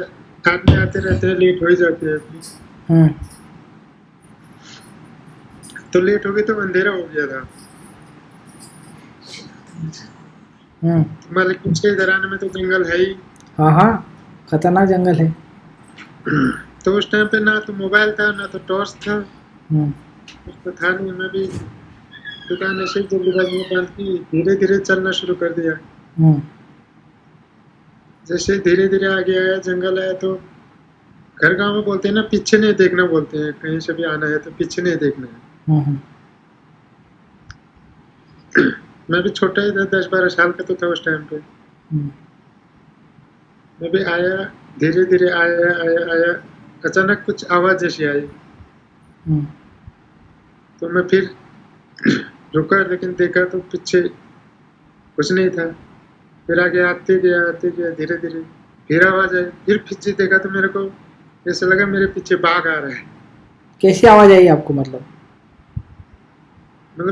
आदमी आते रहते हैं, लेट हो ही जाती है। तो लेट हो गई तो अंधेरा हो गया था। मालिक के इधर आने में तो जंगल है ही। हाँ खतरनाक जंगल है। तो उस टाइम पे ना तो मोबाइल था ना तो टॉर्च था, कुछ तो था नहीं। मैं भी दुकान ऐसे ही जल्दीबाजी में बंद की, धीरे धीरे चलना शुरू कर दिया। जैसे धीरे धीरे आगे आया, जंगल आया, तो घर गांव में बोलते हैं ना पीछे नहीं देखना, बोलते हैं कहीं से भी आना है तो पीछे नहीं देखना है। मैं भी छोटा ही था, 10-12 साल का तो था उस टाइम पे। मैं भी आया, धीरे धीरे आया, अचानक कुछ आवाज जैसी आई। तो मैं फिर रुका, लेकिन देखा तो पीछे कुछ नहीं था। फिर आगे आते गया धीरे धीरे, फिर आवाज आई, फिर पीछे देखा तो मेरे को ऐसा लगा मेरे पीछे बाघ आ रहा है। कैसी आवाज आई आपको? मतलब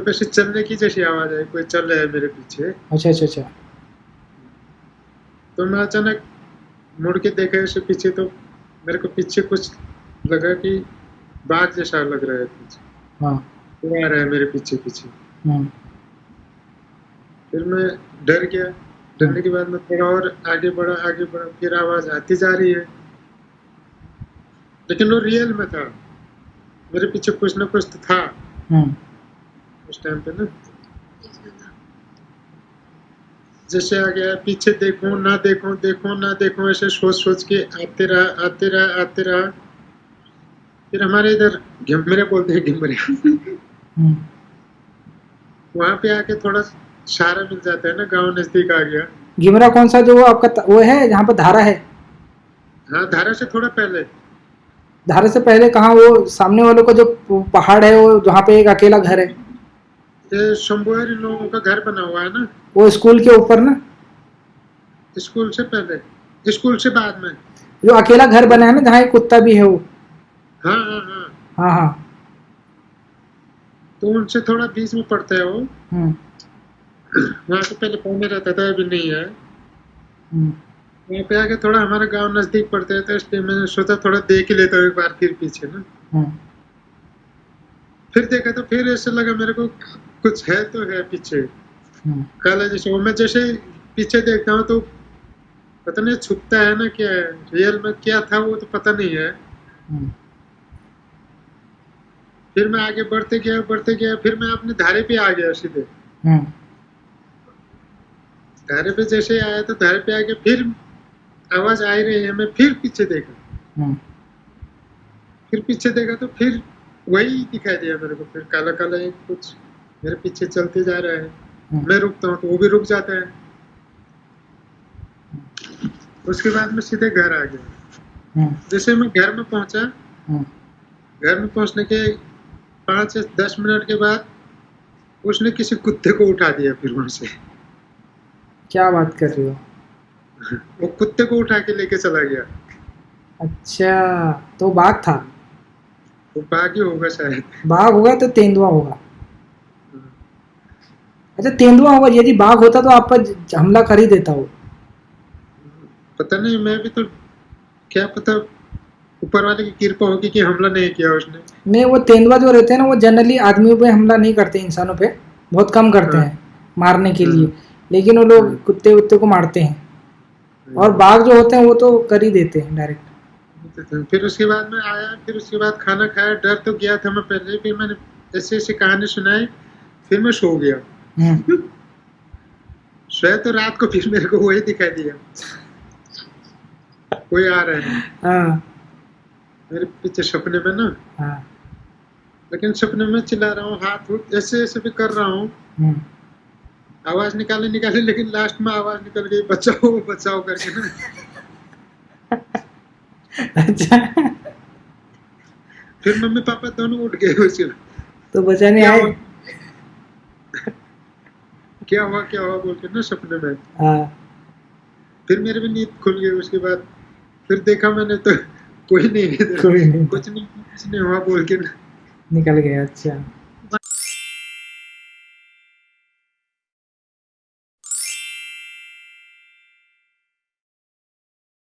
ऐसे चलने की जैसी आवाज आई, कोई चल रहा है मेरे पीछे। अच्छा। तो मैं अचानक मुड़ के देखा ऐसे पीछे, तो मेरे को पीछे कुछ लगा कि बाघ जैसा लग रहा है पीछे। आ रहा है मेरे पीछे। फिर मैं डर गया। डरने के बाद मैं थोड़ा और आगे बढ़ा, फिर आवाज आती जा रही है, लेकिन वो रियल में था। मेरे पीछे कुछ ना कुछ तो था उस टाइम पे ना। जैसे आ गया, पीछे देखो ना देखो, ऐसे सोच के आते रहा। फिर हमारे इधर घिमरे बोलते हैं, घिमरे। वहां पे आके थोड़ा सहारा मिल जाता है ना, गांव नजदीक आ गया। घिमरा कौन सा, जो आपका वो है जहाँ पर धारा है? हाँ, धारा से थोड़ा पहले। धारा से पहले कहाँ? वो सामने वालों का जो पहाड़ है, वो जहाँ पे एक अकेला घर है, ये शंभुआरी लोगों का घर बना हुआ है ना, वो स्कूल के ऊपर ना। स्कूल से पहले, स्कूल से बाद में। जो अकेला घर बना है ना जहाँ एक कुत्ता भी है वो। हाँ हाँ हाँ, हाँ हाँ। तो उनसे थोड़ा बीच में पड़ता है वो। हम्म वहाँ तो पहले गाँव में रहता था, अभी नहीं है। हम्म वहाँ पे आके थोड़ा हमारा गांव नजदीक पड़ता है, तो इसलिए मैंने सोचा थोड़ा देख ही लेता हूँ एक बार फिर पीछे ना। हम्म फिर देखा तो फिर ऐसा लगा मेरे को कुछ है तो है पीछे, हम्म काला जैसे। वो मैं जैसे पीछे देखता हूँ तो पता नहीं छुपता है ना क्या है, रियल में क्या था वो तो पता नहीं है। हम्म फिर मैं आगे बढ़ते गया, फिर मैं अपने धारे पे आ गया सीधे। हम्म धारे पे जैसे आया तो धारे पे आके फिर आवाज आ ही रही है, मैं फिर पीछे देखा। हम्म फिर पीछे देखा तो फिर वही दिखाई दिया मेरे को, फिर काला काला एक कुछ मेरे पीछे चलते जा रहा है। मैं रुकता हूँ तो वो भी रुक जाता है। उसके बाद मैं सीधे घर आ गया। जैसे मैं घर में पहुंचा, घर में पहुंचने के 5 से 10 मिनट के बाद उसने किसी कुत्ते को उठा दिया फिर वहां से। क्या बात कर रहे हो? वो कुत्ते को उठा के लेके चला गया। अच्छा, तो बाघ था? वो बाघ ही होगा शायद। बाघ होगा तो तेंदुआ होगा। अच्छा, तेंदुआ होगा। यदि बाघ होता तो आप पर हमला कर ही देता हो। पता नहीं, मैं भी तो क्या पता, ऊपर वाले की कृपा होगी कि हमला नहीं किया उसने। नहीं, वो तेंदुआ जो रहते हैं ना, वो जनरली आदमियों पे हमला नहीं करते, इंसानों पे बहुत कम करते हैं मारने के लिए। लेकिन वो लोग कुत्ते उत्ते को मारते हैं। और बाघ जो होते हैं वो तो कर ही देते हैं डायरेक्ट। फिर उसके बाद मैं आया, फिर उसके बाद खाना खाया। डर तो गया था मैं पहले, फिर मैंने ऐसे ऐसे कहानी सुनाई, फिर मैं सो गया। सोया तो रात को फिर मेरे को वही दिखाई दिया, कोई आ रहा है मेरे पीछे सपने में ना। लेकिन सपने में चिल्ला रहा हूँ, हाथ ऐसे ऐसे भी कर रहा हूँ, आवाज निकाले, लेकिन लास्ट में आवाज निकल गई, बचाओ बचाओ करके ना। अच्छा, फिर मम्मी पापा दोनों उठ गए उसके। तो बचाने आए? क्या हुआ बोल के ना सपने में। फिर मेरे भी नींद खुल गई। उसके बाद फिर देखा मैंने तो कोई नहीं, कुछ नहीं हुआ बोल के ना निकल गया। अच्छा।